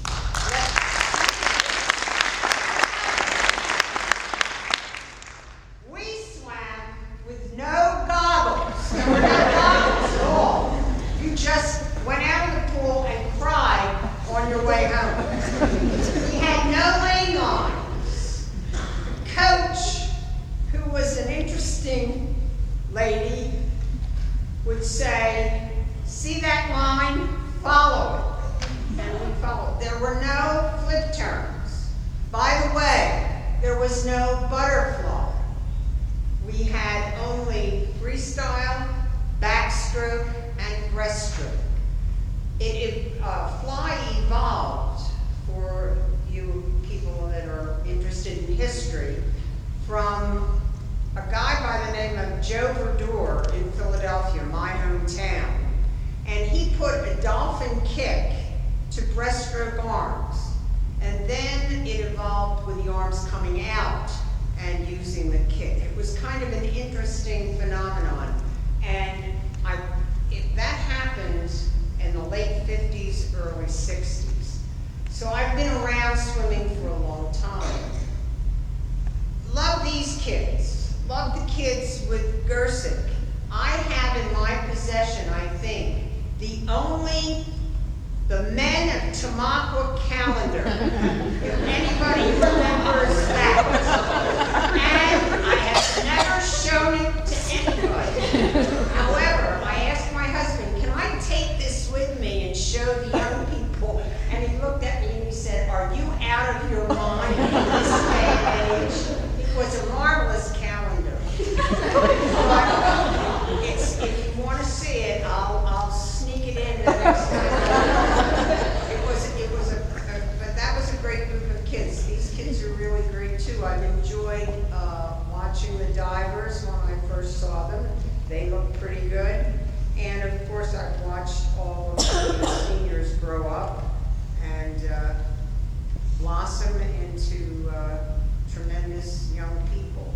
We swam with no goggles. There were no goggles at all. You just went out of the pool and cried on your way home. We had no lane lines. Coach, who was an interesting lady, would say, see that line? Follow it. And we followed. There were no flip turns. By the way, there was no butterfly. We had only freestyle, backstroke, and breaststroke. Fly evolved, for you people that are interested in history, from a guy by the name of Joe Verdure in Philadelphia, my hometown. And he put a dolphin kick to breaststroke arms. And then it evolved with the arms coming out and using the kick. It was kind of an interesting phenomenon. And that happened in the late 50s, early 60s. So I've been around swimming for a long time. Love these kids. Love the kids with Gersick. I have in my possession, I think, the Men of Tamaqua calendar, if anybody remembers that. And I have never shown it to anybody. However, I asked my husband, can I take this with me and show the young people? And he looked at me and he said, are you out of your mind in this day and age? It was a marvelous calendar. If you want to see it, I'll sneak it in the next time. But that was a great group of kids. These kids are really great too. I've enjoyed watching the divers when I first saw them. They look pretty good. And of course, I've watched all of the seniors grow up and blossom into tremendous young people.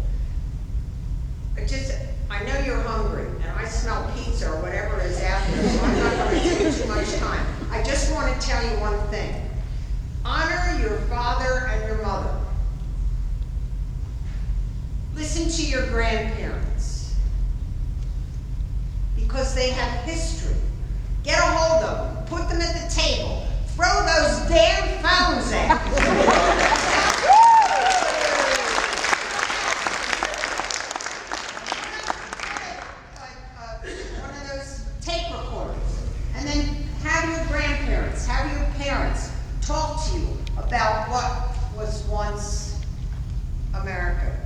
I know you're hungry, and I smell pizza or whatever is out there, so I'm not going to take too much time. I just want to tell you one thing. Honor your father and your mother. Listen to your grandparents, because they have history. Get a hold of them. Put them at the table. Throw those damn phones out. One of those tape recorders. And then have your grandparents, have your parents talk to you about what was once America.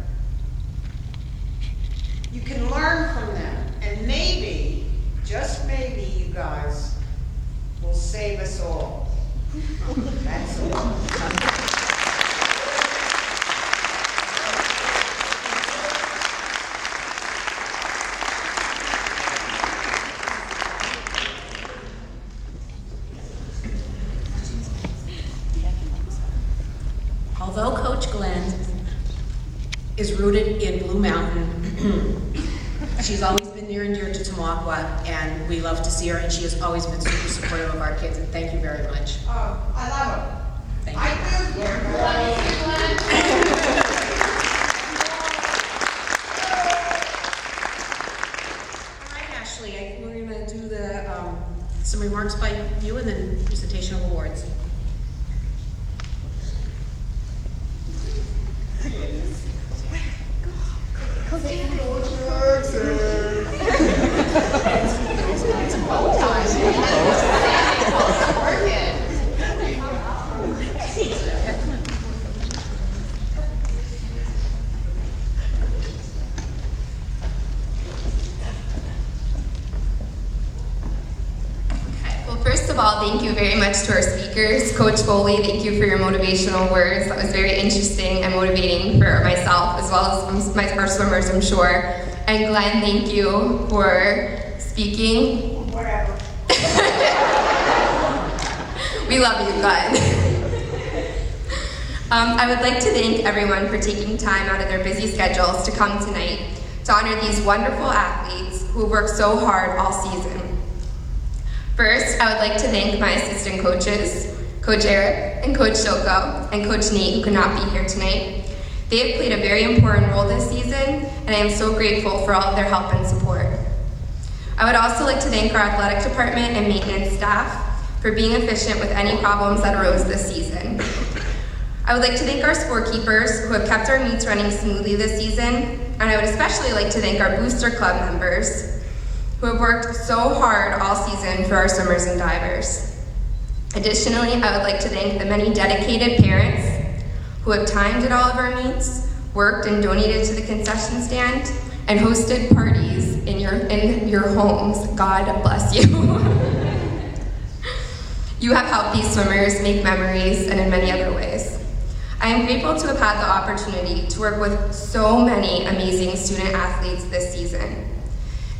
You can learn from them, and maybe, just maybe, you guys will save us all. That's all. Although Coach Glenn is rooted in Blue Mountain, she's always been near and dear to Tamaqua, and we love to see her, and she has always been super supportive of our kids, and thank you very much. I love him. Thank you. I live here. All right, Ashley, we're gonna do some remarks by you and then presentation of awards. Well, first of all, thank you very much to our speakers. Coach Foley, thank you for your motivational words. That was very interesting and motivating for myself as well as our swimmers, I'm sure. And Glenn, thank you for speaking. Whatever. We love you, Glenn. I would like to thank everyone for taking time out of their busy schedules to come tonight to honor these wonderful athletes who have worked so hard all season. First, I would like to thank my assistant coaches, Coach Eric and Coach Shoko, and Coach Nate, who could not be here tonight. They have played a very important role this season, and I am so grateful for all of their help and support. I would also like to thank our athletic department and maintenance staff for being efficient with any problems that arose this season. I would like to thank our scorekeepers who have kept our meets running smoothly this season, and I would especially like to thank our booster club members who have worked so hard all season for our swimmers and divers. Additionally, I would like to thank the many dedicated parents who have timed at all of our meets, worked and donated to the concession stand, and hosted parties in your homes. God bless you. You have helped these swimmers make memories and in many other ways. I am grateful to have had the opportunity to work with so many amazing student athletes this season.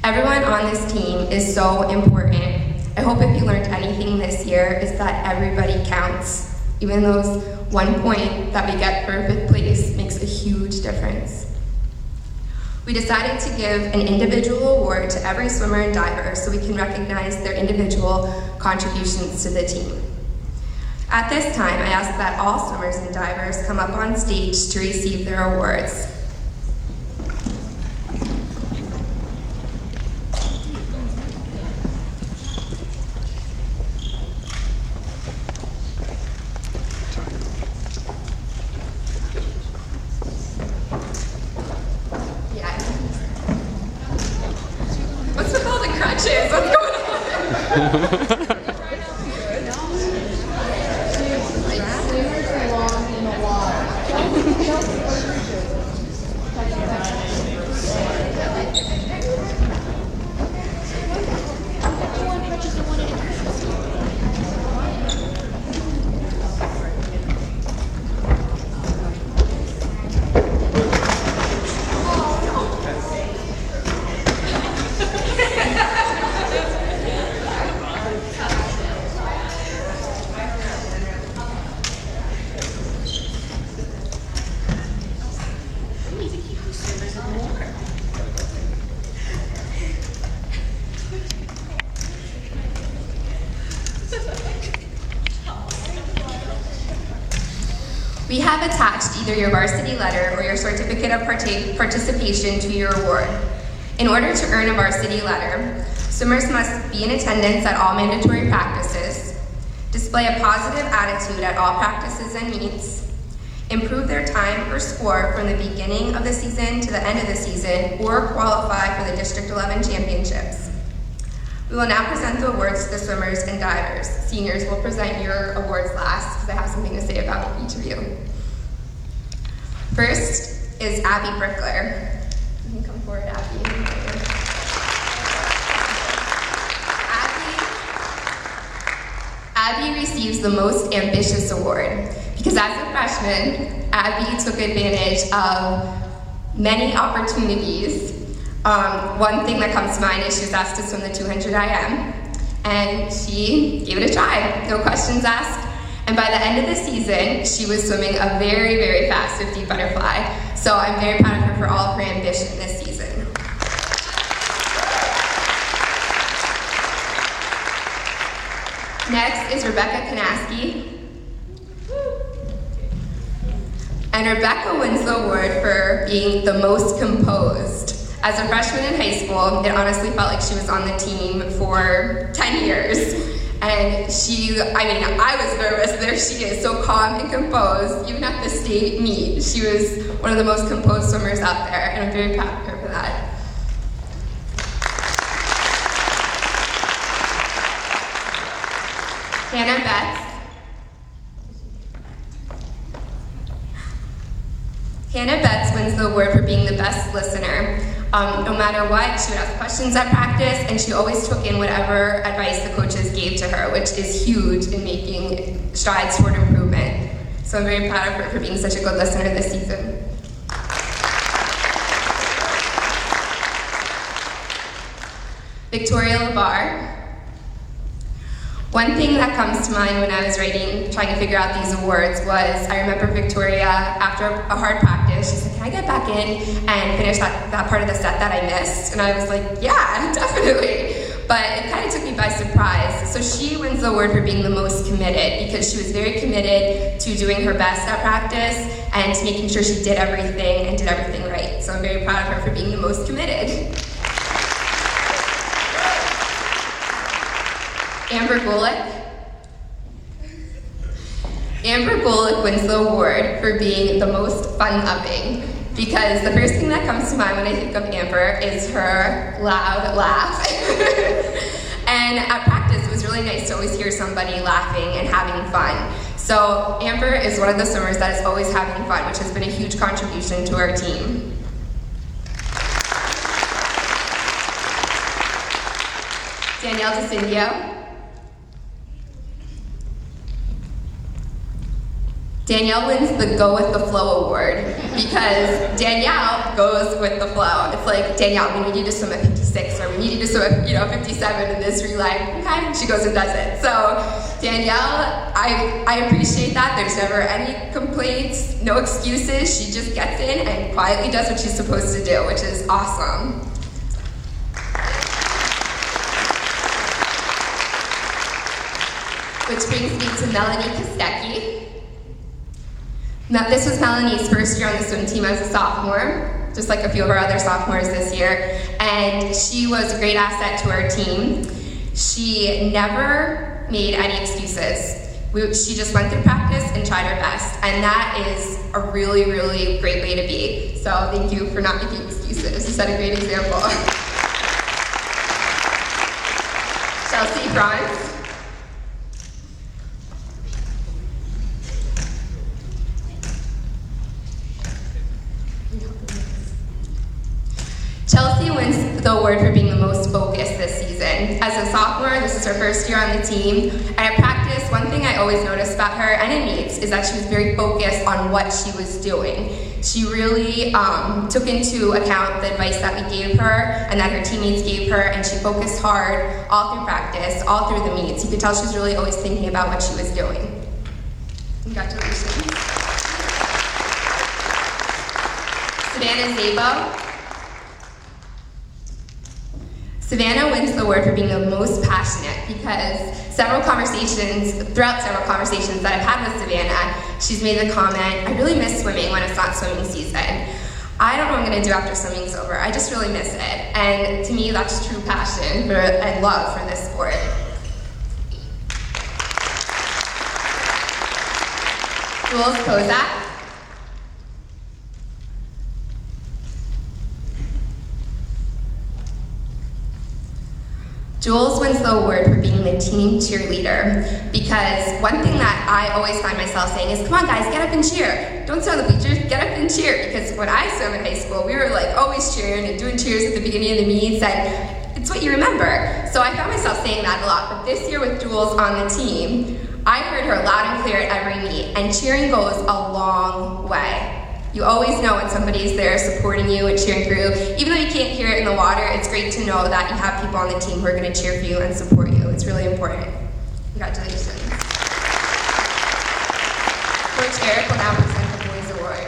Everyone on this team is so important. I hope if you learned anything this year is that everybody counts. Even those 1 point that we get for fifth place makes a huge difference. We decided to give an individual award to every swimmer and diver so we can recognize their individual contributions to the team. At this time, I ask that all swimmers and divers come up on stage to receive their awards. What's with all the crutches? What's going on? We have attached either your varsity letter or your certificate of participation to your award. In order to earn a varsity letter, swimmers must be in attendance at all mandatory practices, display a positive attitude at all practices and meets, improve their time or score from the beginning of the season to the end of the season, or qualify for the District 11 championships. We will now present the awards to the swimmers and divers. Seniors will present your awards last because I have something to say about each of you. First is Abby Brickler. You can come forward, Abby. Abby receives the most ambitious award because as a freshman, Abby took advantage of many opportunities. One thing that comes to mind is she was asked to swim the 200 IM, and she gave it a try, no questions asked, And by the end of the season, she was swimming a very, very fast 50 butterfly. So I'm very proud of her for all of her ambition this season. Next is Rebecca Kanaski. And Rebecca wins the award for being the most composed. As a freshman in high school, it honestly felt like she was on the team for 10 years. And I was nervous. There she is, so calm and composed. Even at the state meet, she was one of the most composed swimmers out there, and I'm very proud of her for that. Hannah Betts. Hannah Betts wins the award for being the best listener. No matter what, she would ask questions at practice, and she always took in whatever advice the coaches gave to her, which is huge in making strides toward improvement. So I'm very proud of her for being such a good listener this season. Victoria LeBar. One thing that comes to mind when I was trying to figure out these awards was, I remember Victoria, after a hard practice, she said, "Can I get back in and finish that part of the set that I missed?" And I was like, yeah, definitely. But it kind of took me by surprise. So she wins the award for being the most committed, because she was very committed to doing her best at practice and to making sure she did everything and did everything right. So I'm very proud of her for being the most committed. Amber Golick. Amber Golick wins the award for being the most fun-loving, because the first thing that comes to mind when I think of Amber is her loud laugh. And at practice, it was really nice to always hear somebody laughing and having fun. So Amber is one of the swimmers that is always having fun, which has been a huge contribution to our team. Danielle DeCindio. Danielle wins the Go With The Flow award, because Danielle goes with the flow. It's like, Danielle, we need you to swim at 56, or we need you to swim at 57 in this relay. Okay, she goes and does it. So Danielle, I appreciate that. There's never any complaints, no excuses. She just gets in and quietly does what she's supposed to do, which is awesome. Which brings me to Melanie Kostecki. Now, this was Melanie's first year on the swim team as a sophomore, just like a few of our other sophomores this year, and she was a great asset to our team. She never made any excuses. She just went through practice and tried her best, and that is a really, really great way to be. So thank you for not making excuses. You set a great example. Chelsea Franz. Chelsea wins the award for being the most focused this season. As a sophomore, this is her first year on the team, and at practice, one thing I always noticed about her, and in meets, is that she was very focused on what she was doing. She really took into account the advice that we gave her and that her teammates gave her, and she focused hard all through practice, all through the meets. You could tell she was really always thinking about what she was doing. Congratulations. Savannah Zabo. Savannah wins the award for being the most passionate, because throughout several conversations that I've had with Savannah, she's made the comment, "I really miss swimming when it's not swimming season. I don't know what I'm going to do after swimming's over. I just really miss it." And to me, that's true passion and love for this sport. Jules Kozak. Jules wins the award for being the team cheerleader, because one thing that I always find myself saying is, "Come on guys, get up and cheer. Don't sit on the bleachers, get up and cheer." Because when I swam in high school, we were like always cheering and doing cheers at the beginning of the meets, and it's what you remember. So I found myself saying that a lot, but this year with Jules on the team, I heard her loud and clear at every meet, and cheering goes a long way. You always know when somebody's there supporting you and cheering for you. Even though you can't hear it in the water, it's great to know that you have people on the team who are going to cheer for you and support you. It's really important. Congratulations. Coach Eric will now present the Boys Award.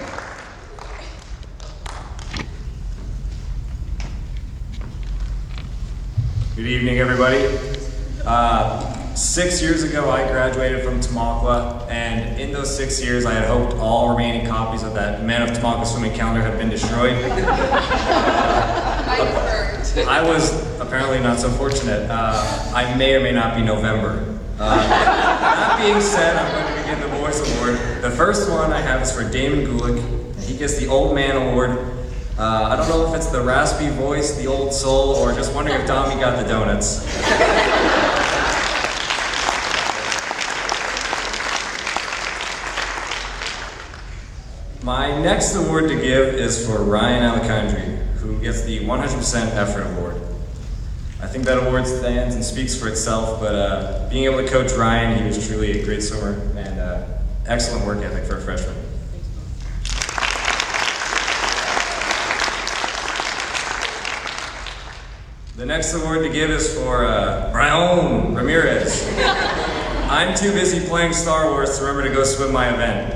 Good evening, everybody. 6 years ago, I graduated from Tamaqua, and in those 6 years, I had hoped all remaining copies of that Men of Tamaqua swimming calendar had been destroyed. I was apparently not so fortunate. I may or may not be November. That being said, I'm going to begin the Boys Award. The first one I have is for Damon Gulick. He gets the Old Man Award. I don't know if it's the raspy voice, the old soul, or just wondering if Tommy got the donuts. My next award to give is for Ryan Alejandri, who gets the 100% Effort Award. I think that award stands and speaks for itself, but being able to coach Ryan, he was truly a great swimmer and excellent work ethic for a freshman. The next award to give is for Brian Ramirez. I'm too busy playing Star Wars to remember to go swim my event.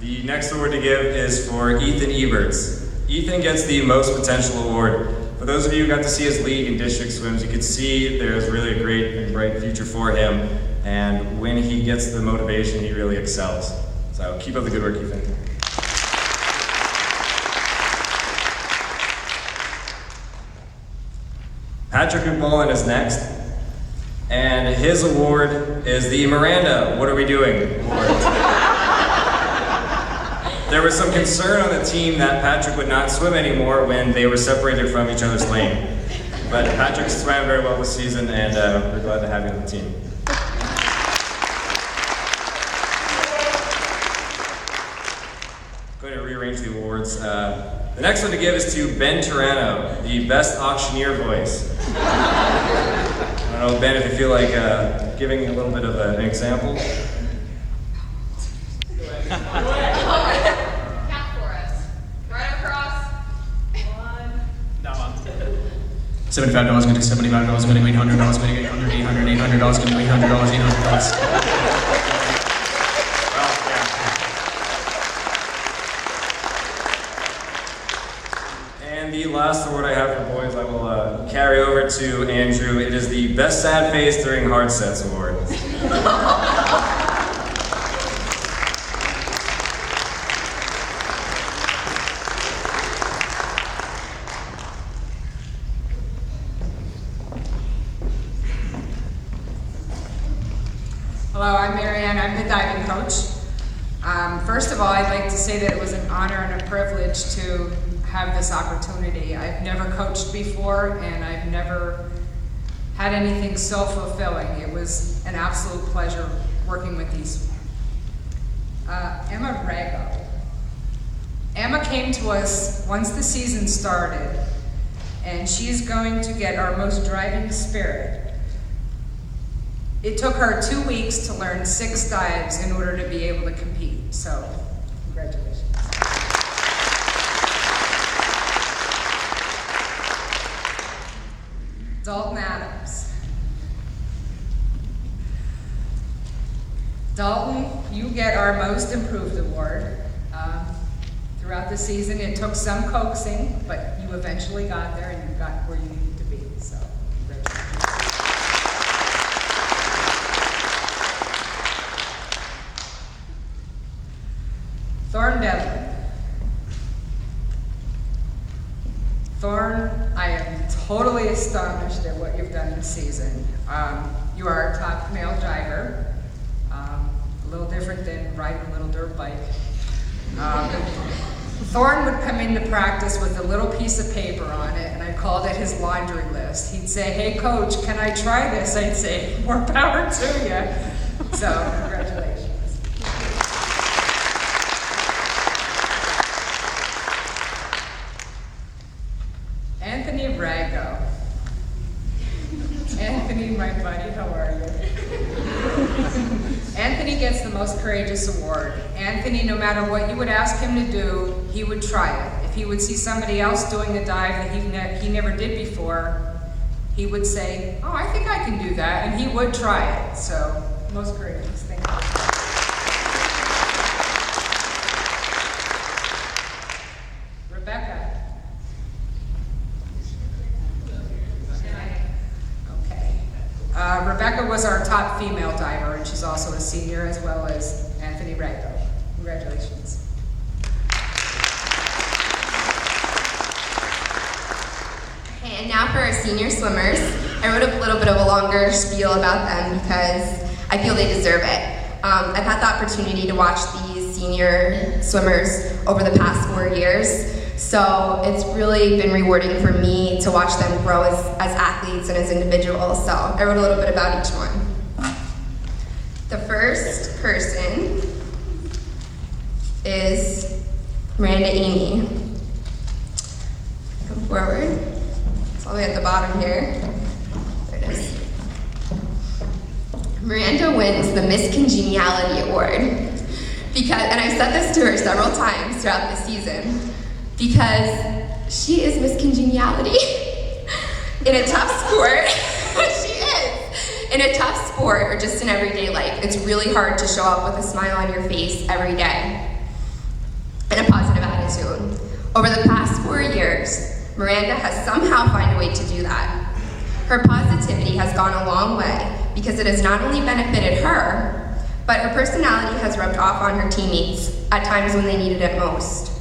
The next award to give is for Ethan Eberts. Ethan gets the Most Potential Award. For those of you who got to see his league and district swims, you could see there's really a great and bright future for him. And when he gets the motivation, he really excels. So keep up the good work, Ethan. Patrick McMullen is next. And his award is the Miranda What Are We Doing Award. There was some concern on the team that Patrick would not swim anymore when they were separated from each other's lane. But Patrick swam very well this season, and we're glad to have you on the team. I'm going to rearrange the awards. The next one to give is to Ben Turano, the Best Auctioneer Voice. I don't know, Ben, if you feel like giving a little bit of an example. $75 going to $75 going to $800 going to $800 $800 $800 going to $800 $800. And the last award I have for boys, I will carry over to Andrew. It is the Best Sad Face During Hard Sets Award. Hello, I'm Marianne. I'm the diving coach. First of all, I'd like to say that it was an honor and a privilege to have this opportunity. I've never coached before, and I've never had anything so fulfilling. It was an absolute pleasure working with these. Emma Rago. Emma came to us once the season started, and she's going to get our most driving spirit. It took her 2 weeks to learn 6 dives in order to be able to compete, so congratulations. Dalton Adams. Dalton, you get our Most Improved Award. Throughout the season, it took some coaxing, but you eventually got there and you got where you needed to be, so congratulations. Thorn Devlin. Thorn, I am totally astonished at what you've done this season. You are our top male diver. A little different than riding a little dirt bike. Thorn would come into practice with a little piece of paper on it, and I called it his laundry list. He'd say, "Hey coach, can I try this?" I'd say, "More power to you." So, congratulations. Anthony Rago. Anthony, my buddy, how are you? Anthony gets the Most Courageous Award. Anthony, no matter what you would ask him to do, he would try it. If If he would see somebody else doing a dive that he never did before, he would say, "Oh, I think I can do that," and he would try it. So, most greetings. Thank you. Rebecca. Okay. Rebecca was our top female diver, and she's also a senior, as well as Anthony Raggo. Congratulations. Okay, and now for our senior swimmers. I wrote a little bit of a longer spiel about them because I feel they deserve it. I've had the opportunity to watch these senior swimmers over the past 4 years, so it's really been rewarding for me to watch them grow as athletes and as individuals, so I wrote a little bit about each one. The first person is Miranda Amy. Come forward. It's all the way at the bottom here. There it is. Miranda wins the Miss Congeniality Award and I've said this to her several times throughout the season, because she is Miss Congeniality in a tough sport. She is. In a tough sport or just in everyday life, it's really hard to show up with a smile on your face every day and a positive attitude. Over the past 4 years, Miranda has somehow found a way to do that. Her positivity has gone a long way because it has not only benefited her, but her personality has rubbed off on her teammates at times when they needed it most.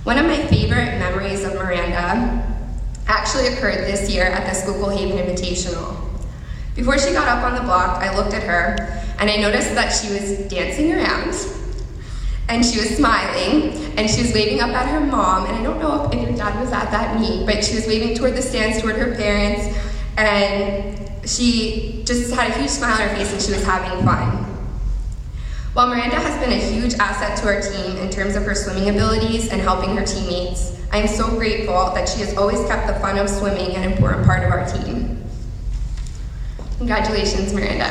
One of my favorite memories of Miranda actually occurred this year at the Schuylkill Haven Invitational. Before she got up on the block, I looked at her and I noticed that she was dancing around and she was smiling and she was waving up at her mom, and I don't know if her dad was at that meet, but she was waving toward the stands, toward her parents, and she just had a huge smile on her face and she was having fun. While Miranda has been a huge asset to our team in terms of her swimming abilities and helping her teammates, I am so grateful that she has always kept the fun of swimming an important part of our team. Congratulations, Miranda.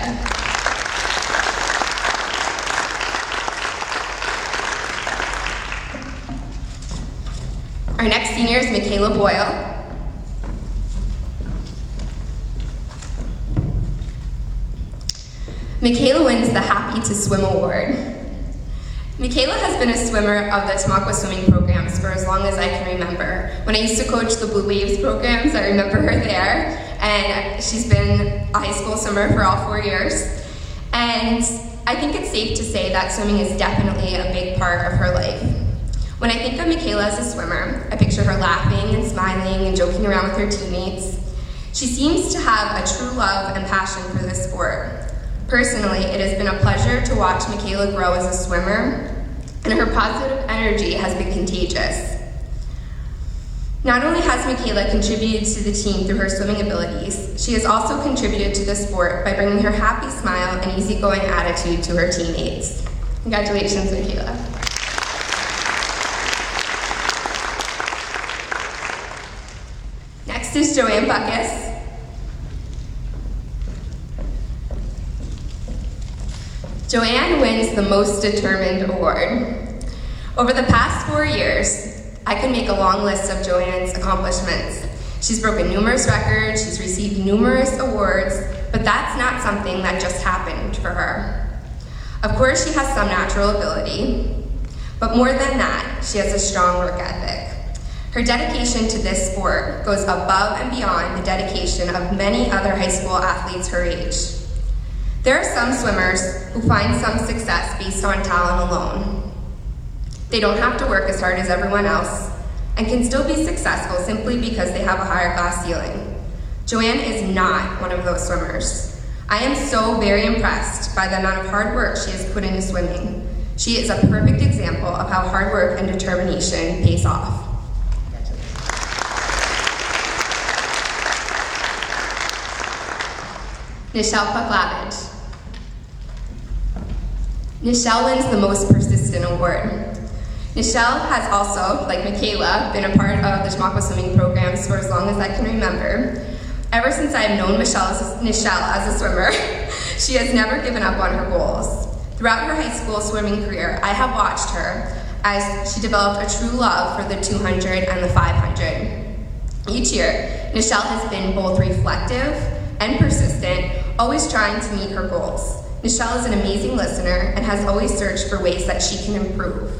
Our next senior is Michaela Boyle. Michaela wins the Happy to Swim Award. Michaela has been a swimmer of the Tamaqua swimming programs for as long as I can remember. When I used to coach the Blue Waves programs, I remember her there, and she's been a high school swimmer for all 4 years. And I think it's safe to say that swimming is definitely a big part of her life. When I think of Michaela as a swimmer, I picture her laughing and smiling and joking around with her teammates. She seems to have a true love and passion for this sport. Personally, it has been a pleasure to watch Michaela grow as a swimmer, and her positive energy has been contagious. Not only has Michaela contributed to the team through her swimming abilities, she has also contributed to the sport by bringing her happy smile and easygoing attitude to her teammates. Congratulations, Michaela. Next is Joanne Buckus. Joanne wins the Most Determined Award. Over the past 4 years, I could make a long list of Joanne's accomplishments. She's broken numerous records, she's received numerous awards, but that's not something that just happened for her. Of course, she has some natural ability, but more than that, she has a strong work ethic. Her dedication to this sport goes above and beyond the dedication of many other high school athletes her age. There are some swimmers who find some success based on talent alone. They don't have to work as hard as everyone else and can still be successful simply because they have a higher class ceiling. Joanne is not one of those swimmers. I am so very impressed by the amount of hard work she has put into swimming. She is a perfect example of how hard work and determination pays off. Nichelle Pavlovich. Nichelle wins the Most Persistent Award. Nichelle has also, like Michaela, been a part of the Tamaqua swimming programs for as long as I can remember. Ever since I have known Nichelle as a swimmer, she has never given up on her goals. Throughout her high school swimming career, I have watched her as she developed a true love for the 200 and the 500. Each year, Nichelle has been both reflective and persistent, always trying to meet her goals. Nichelle is an amazing listener and has always searched for ways that she can improve.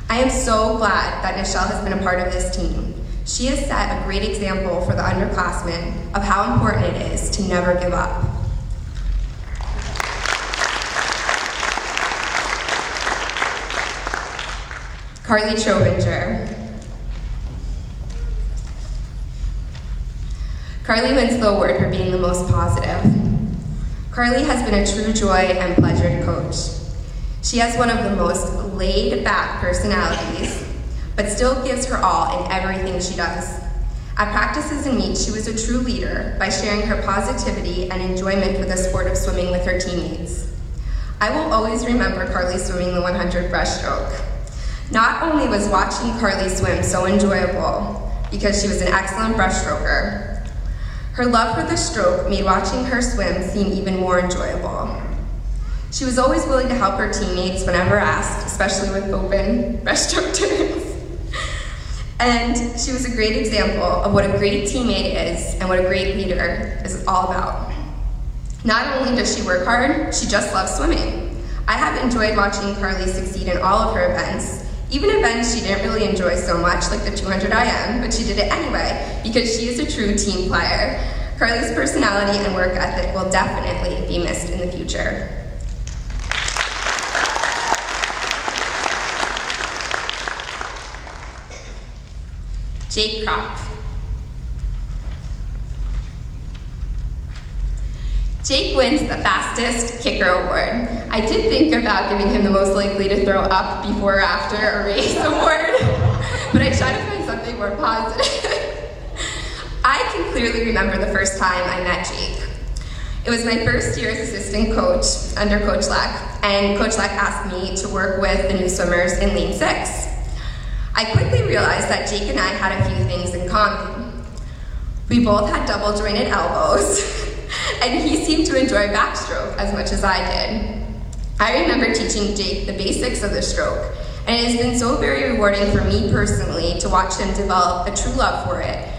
I am so glad that Nichelle has been a part of this team. She has set a great example for the underclassmen of how important it is to never give up. Carly Trobinger. Carly wins the award for being the most positive. Carly has been a true joy and pleasure to coach. She has one of the most laid-back personalities, but still gives her all in everything she does. At practices and meets, she was a true leader by sharing her positivity and enjoyment for the sport of swimming with her teammates. I will always remember Carly swimming the 100 breaststroke. Not only was watching Carly swim so enjoyable because she was an excellent breaststroker, her love for the stroke made watching her swim seem even more enjoyable. She was always willing to help her teammates whenever asked, especially with open breaststroke turns. And she was a great example of what a great teammate is and what a great leader is all about. Not only does she work hard, she just loves swimming. I have enjoyed watching Carly succeed in all of her events, even events she didn't really enjoy so much, like the 200 IM, but she did it anyway, because she is a true team player. Carly's personality and work ethic will definitely be missed in the future. Jake Kropp. Jake wins the fastest kicker award. I did think about giving him the most likely to throw up before or after a race award, but I tried to find something more positive. I can clearly remember the first time I met Jake. It was my first year as assistant coach under Coach Lack, and Coach Lack asked me to work with the new swimmers in Lane 6. I quickly realized that Jake and I had a few things in common. We both had double jointed elbows, and he seemed to enjoy backstroke as much as I did. I remember teaching Jake the basics of the stroke, and it has been so very rewarding for me personally to watch him develop a true love for it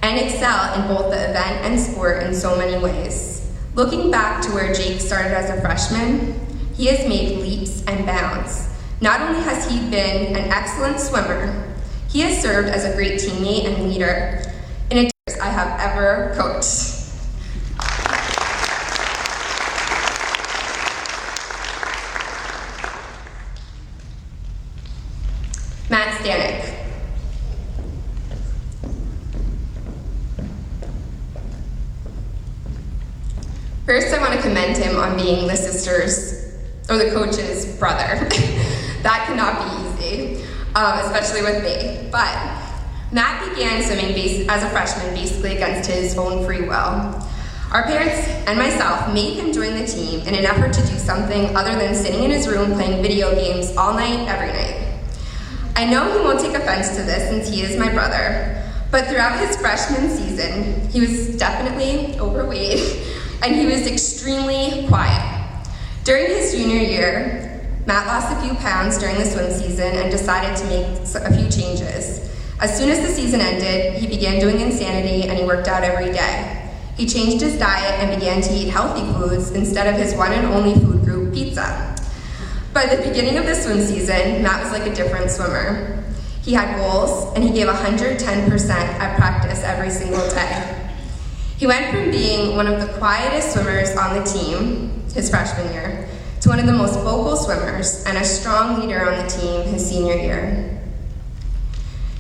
and excel in both the event and sport in so many ways. Looking back to where Jake started as a freshman, he has made leaps and bounds. Not only has he been an excellent swimmer, he has served as a great teammate and leader in a team I have ever coached. Matt Stanek. First, I want to commend him on being the the coach's brother. That cannot be easy, especially with me. But Matt began swimming as a freshman basically against his own free will. Our parents and myself made him join the team in an effort to do something other than sitting in his room playing video games all night, every night. I know he won't take offense to this since he is my brother, but throughout his freshman season, he was definitely overweight and he was extremely quiet. During his junior year, Matt lost a few pounds during the swim season and decided to make a few changes. As soon as the season ended, he began doing Insanity and he worked out every day. He changed his diet and began to eat healthy foods instead of his one and only food group, pizza. By the beginning of the swim season, Matt was like a different swimmer. He had goals, and he gave 110% at practice every single day. He went from being one of the quietest swimmers on the team, his freshman year, to one of the most vocal swimmers and a strong leader on the team his senior year.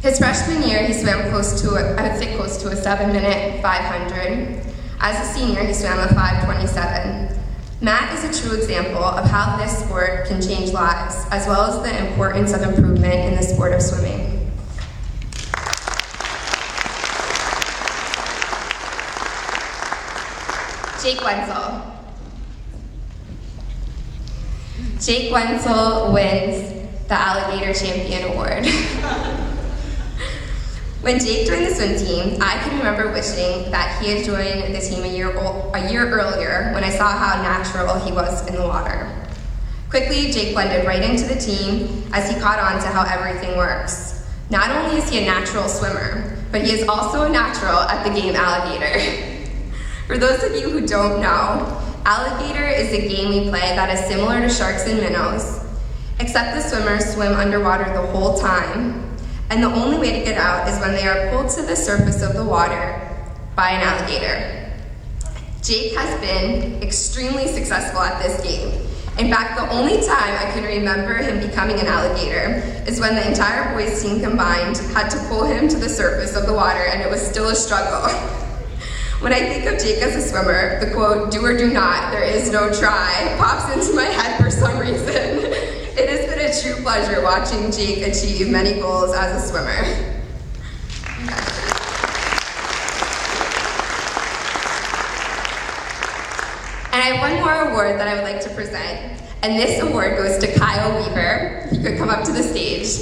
His freshman year, he swam close to a 7-minute 500. As a senior, he swam a 5:27. Matt is a true example of how this sport can change lives, as well as the importance of improvement in the sport of swimming. Jake Wenzel. Jake Wenzel wins the Alligator Champion Award. When Jake joined the swim team, I can remember wishing that he had joined the team a year earlier when I saw how natural he was in the water. Quickly, Jake blended right into the team as he caught on to how everything works. Not only is he a natural swimmer, but he is also a natural at the game alligator. For those of you who don't know, alligator is a game we play that is similar to sharks and minnows, except the swimmers swim underwater the whole time, and the only way to get out is when they are pulled to the surface of the water by an alligator. Jake has been extremely successful at this game. In fact, the only time I can remember him becoming an alligator is when the entire boys team combined had to pull him to the surface of the water, and it was still a struggle. When I think of Jake as a swimmer, the quote, "do or do not, there is no try," pops into my head for some reason. It has been a true pleasure watching Jake achieve many goals as a swimmer. And I have one more award that I would like to present, and this award goes to Kyle Weaver. If you could come up to the stage.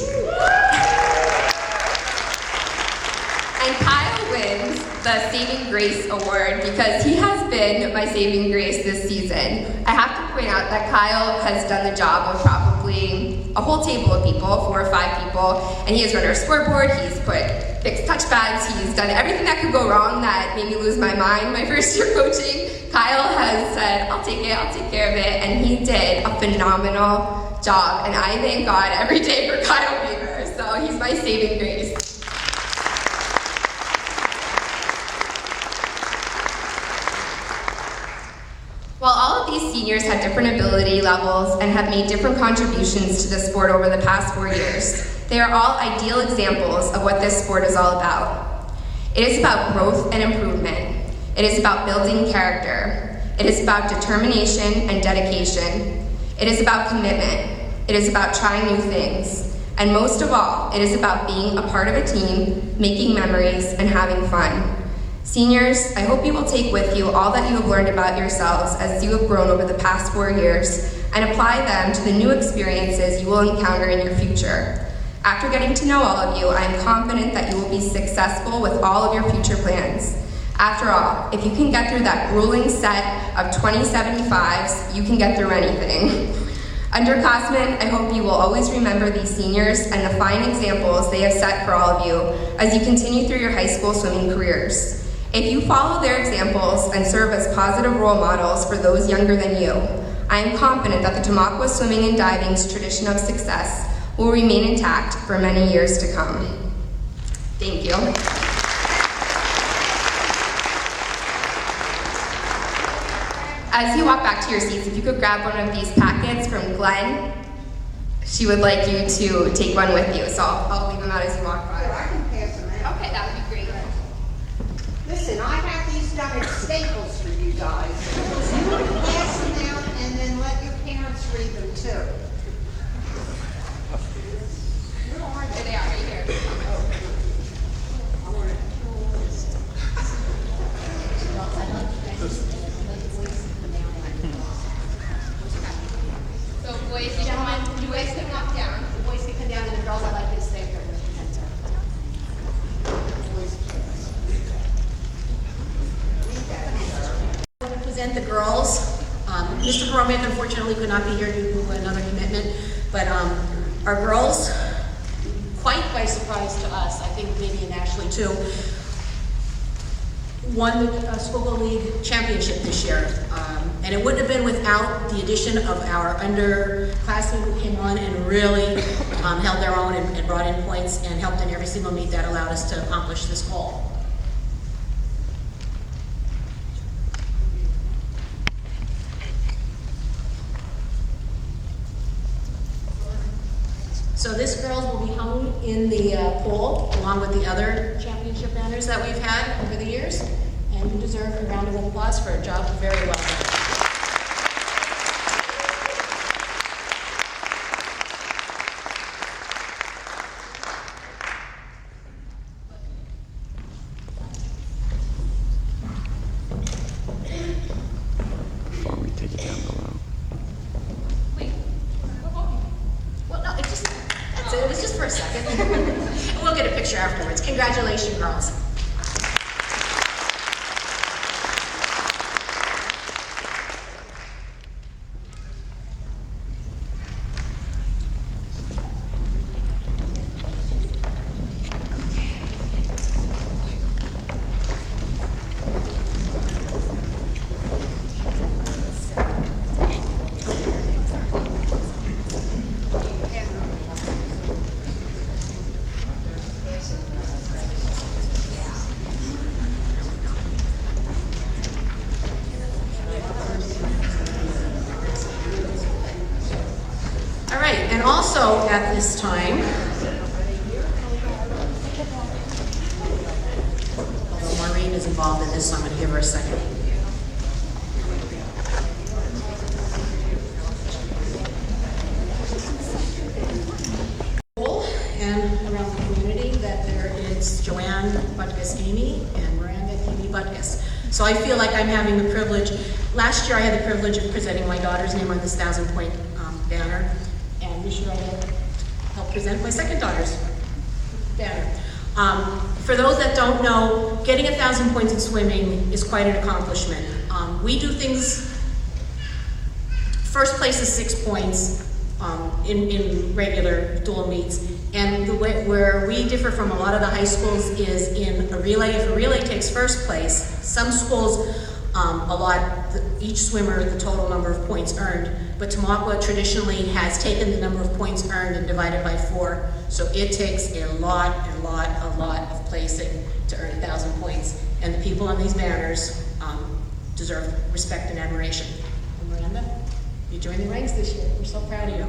And Kyle wins the Saving Grace Award because he has been my saving grace this season. I have to point out that Kyle has done the job of probably a whole table of people, 4 or 5 people, and he has run our scoreboard, he's fixed touch pads, he's done everything that could go wrong that made me lose my mind my first year coaching. Kyle has said, I'll take care of it, and he did a phenomenal job, and I thank God every day for Kyle Weaver, so he's my saving grace. While all of these seniors had different ability levels and have made different contributions to the sport over the past 4 years, they are all ideal examples of what this sport is all about. It is about growth and improvement. It is about building character. It is about determination and dedication. It is about commitment. It is about trying new things. And most of all, it is about being a part of a team, making memories, and having fun. Seniors, I hope you will take with you all that you have learned about yourselves as you have grown over the past 4 years and apply them to the new experiences you will encounter in your future. After getting to know all of you, I am confident that you will be successful with all of your future plans. After all, if you can get through that grueling set of 2075s, you can get through anything. Underclassmen, I hope you will always remember these seniors and the fine examples they have set for all of you as you continue through your high school swimming careers. If you follow their examples and serve as positive role models for those younger than you, I am confident that the Tamaqua swimming and diving's tradition of success will remain intact for many years to come. Thank you. As you walk back to your seats, if you could grab one of these packets from Glenn, she would like you to take one with you, so I'll leave them out as you walk by. I can pass them out. Okay, that would be great. Listen, I have these done at Staples for you guys. You can pass them out and then let your parents read them too. There they are, right here. So boys, gentlemen, you guys can walk down. The boys can come down and the girls, I'd like you to stay there with your heads up. I'm going to present the girls. Mr. Gromick unfortunately could not be here due to another commitment, but our girls, quite by surprise to us, I think maybe and Ashley too, won the School League championship this year. And it wouldn't have been without the addition of our underclassmen who came on and really held their own and brought in points and helped in every single meet that allowed us to accomplish this goal. So this girls will be hung in the pool along with the other championship banners that we've had over the years. And you deserve a round of applause for a job very well done. Before we take it down below. Well, no, that's it. It was just for a second. And we'll get a picture afterwards. Congratulations, girls. at this time. Although Maureen is involved in this, so I'm going to give her a second. And around the community that there is Joanne Butkus Amy and Miranda Amy Butkus. So I feel like I'm having the privilege. Last year I had the privilege of presenting my daughter's name on this 1,000-point banner, and this year I helped present my second daughter's banner. For those that don't know, getting 1,000 points in swimming is quite an accomplishment. We do things, first place is 6 points in regular dual meets, and the way where we differ from a lot of the high schools is in a relay. If a relay takes first place, some schools allot each swimmer the total number of points earned, but Tamaqua traditionally has taken the number of points earned and divided by 4, so it takes a lot of placing to earn 1,000 points, and the people on these banners deserve respect and admiration. And Miranda, you joined the ranks this year. We're so proud of you.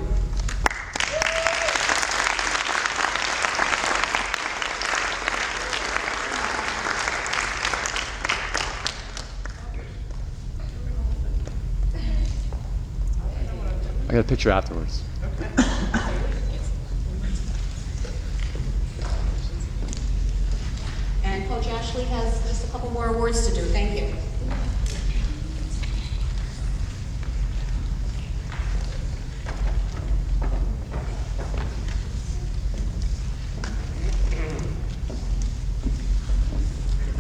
I got a picture afterwards. And Coach Ashley has just a couple more awards to do. Thank you.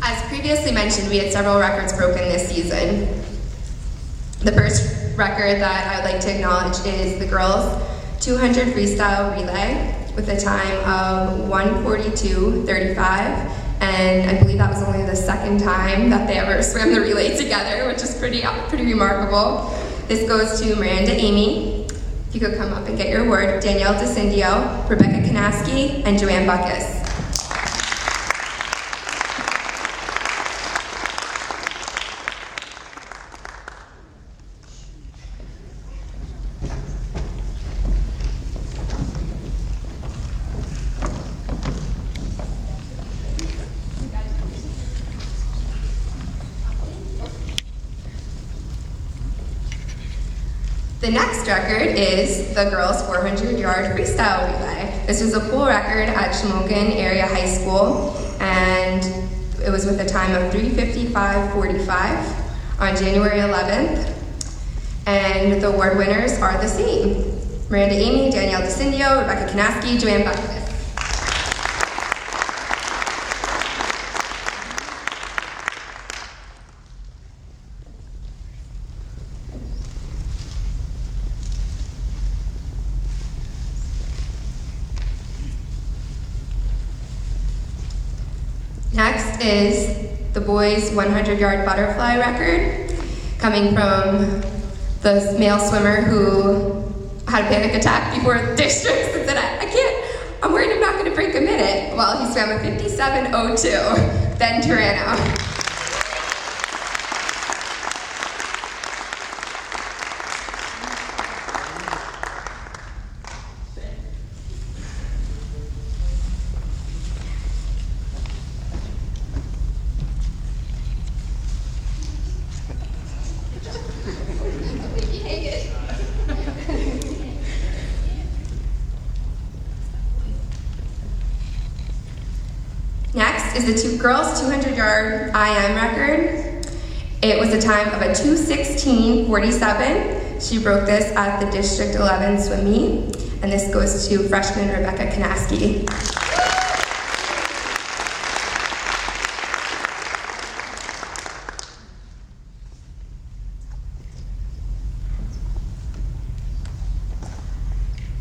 As previously mentioned, we had several records broken this season. The first record that I would like to acknowledge is the girls' 200 freestyle relay with a time of 1:42:35, and I believe that was only the second time that they ever swam the relay together, which is pretty remarkable. This goes to Miranda Amy. If you could come up and get your award. Danielle DeCindio, Rebecca Kanaski, and Joanne Butkus. The next record is the girls' 400-yard freestyle relay. This was a pool record at Shamokin Area High School, and it was with a time of 3:55:45 on January 11th. And the award winners are the same: Miranda Amy, Danielle DeCindio, Rebecca Kanaski, Joanne Butkus. Next is the boys' 100-yard butterfly record, coming from the male swimmer who had a panic attack before districts and said, I can't, I'm worried I'm not going to break a minute. Well, he swam a 57:02, Ben Turano. Next is the girls' 200-yard IM record. It was a time of a 2:16:47. She broke this at the District 11 swim meet, and this goes to freshman Rebecca Kanaski.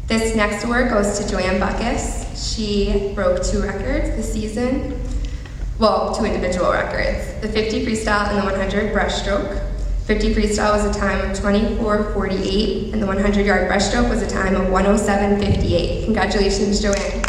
This next award goes to Joanne Butkus. She broke 2 records this season. Well, 2 individual records. The 50 freestyle and the 100 breaststroke. 50 freestyle was a time of 24:48, and the 100-yard breaststroke was a time of 1:07:58. Congratulations, Joanne.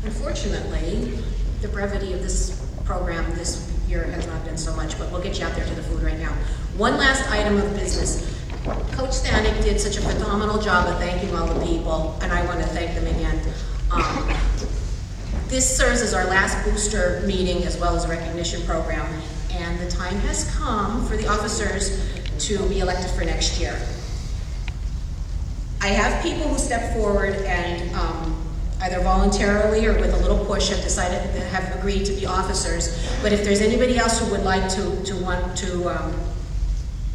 Unfortunately, the brevity of this program this year has not been so much, but we'll get you out there to the food right now. One last item of business. Coach Stanek did such a phenomenal job of thanking all the people, and I want to thank them again. This serves as our last booster meeting as well as a recognition program, and the time has come for the officers to be elected for next year. I have people who step forward and either voluntarily or with a little push have agreed to be officers, but if there's anybody else who would like to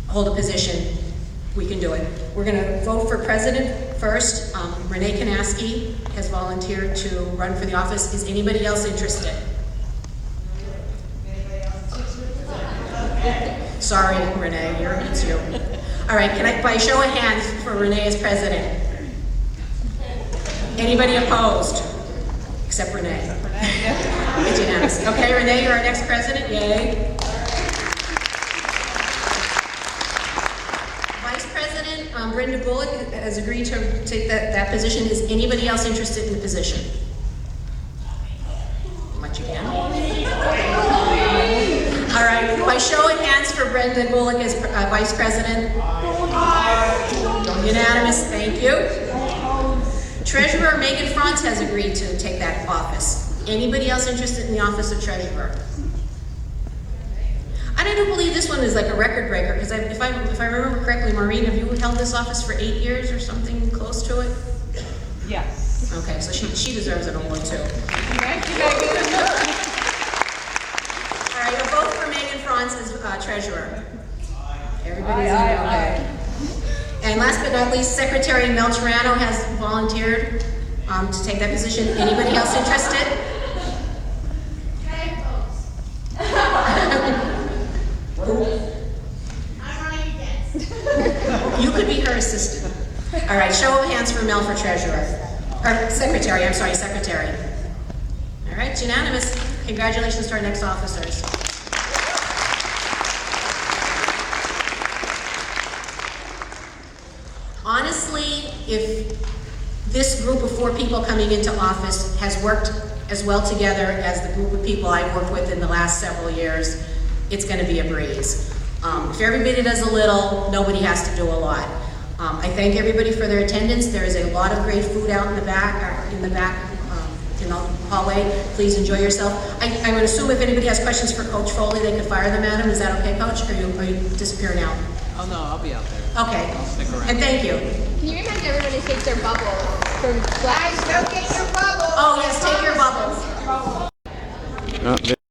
hold a position, we can do it. We're going to vote for president first. Renee Kanaski has volunteered to run for the office. Is anybody else interested? Sorry, Renee, it's you. All right, can I, by show of hands for Renee as president? Anybody opposed? Except Renee. It's unanimous. Okay, Renee, you're our next president. Yay. Brenda Bullock has agreed to take that position. Is anybody else interested in the position? Much again. All right, by show of hands for Brenda Bullock as vice president. Unanimous, thank you. Treasurer Megan Franz has agreed to take that office. Anybody else interested in the office of treasurer? I don't believe this one is like a record breaker, because if I remember correctly, Maureen, have you held this office for 8 years or something close to it? Yes. Okay, so she deserves an award too. Thank you, Megan. All right, a vote for Megan Franz as treasurer. Everybody's in okay. And last but not least, Secretary Mel Turano has volunteered to take that position. Anybody else interested? You could be her assistant. All right, show of hands for Mel for treasurer. Or secretary, I'm sorry, secretary. All right, it's unanimous. Congratulations to our next officers. Honestly, if this group of 4 people coming into office has worked as well together as the group of people I've worked with in the last several years, it's going to be a breeze. If everybody does a little, nobody has to do a lot. I thank everybody for their attendance. There is a lot of great food out in the back, in the hallway. Please enjoy yourself. I would assume if anybody has questions for Coach Foley, they could fire them at him. Is that okay, Coach? Or are you disappearing out? Oh no, I'll be out there. Okay. I'll stick around. And thank you. Can you remind everyone to take their bubbles from Guys, go get your bubbles. Oh yes, take your bubbles.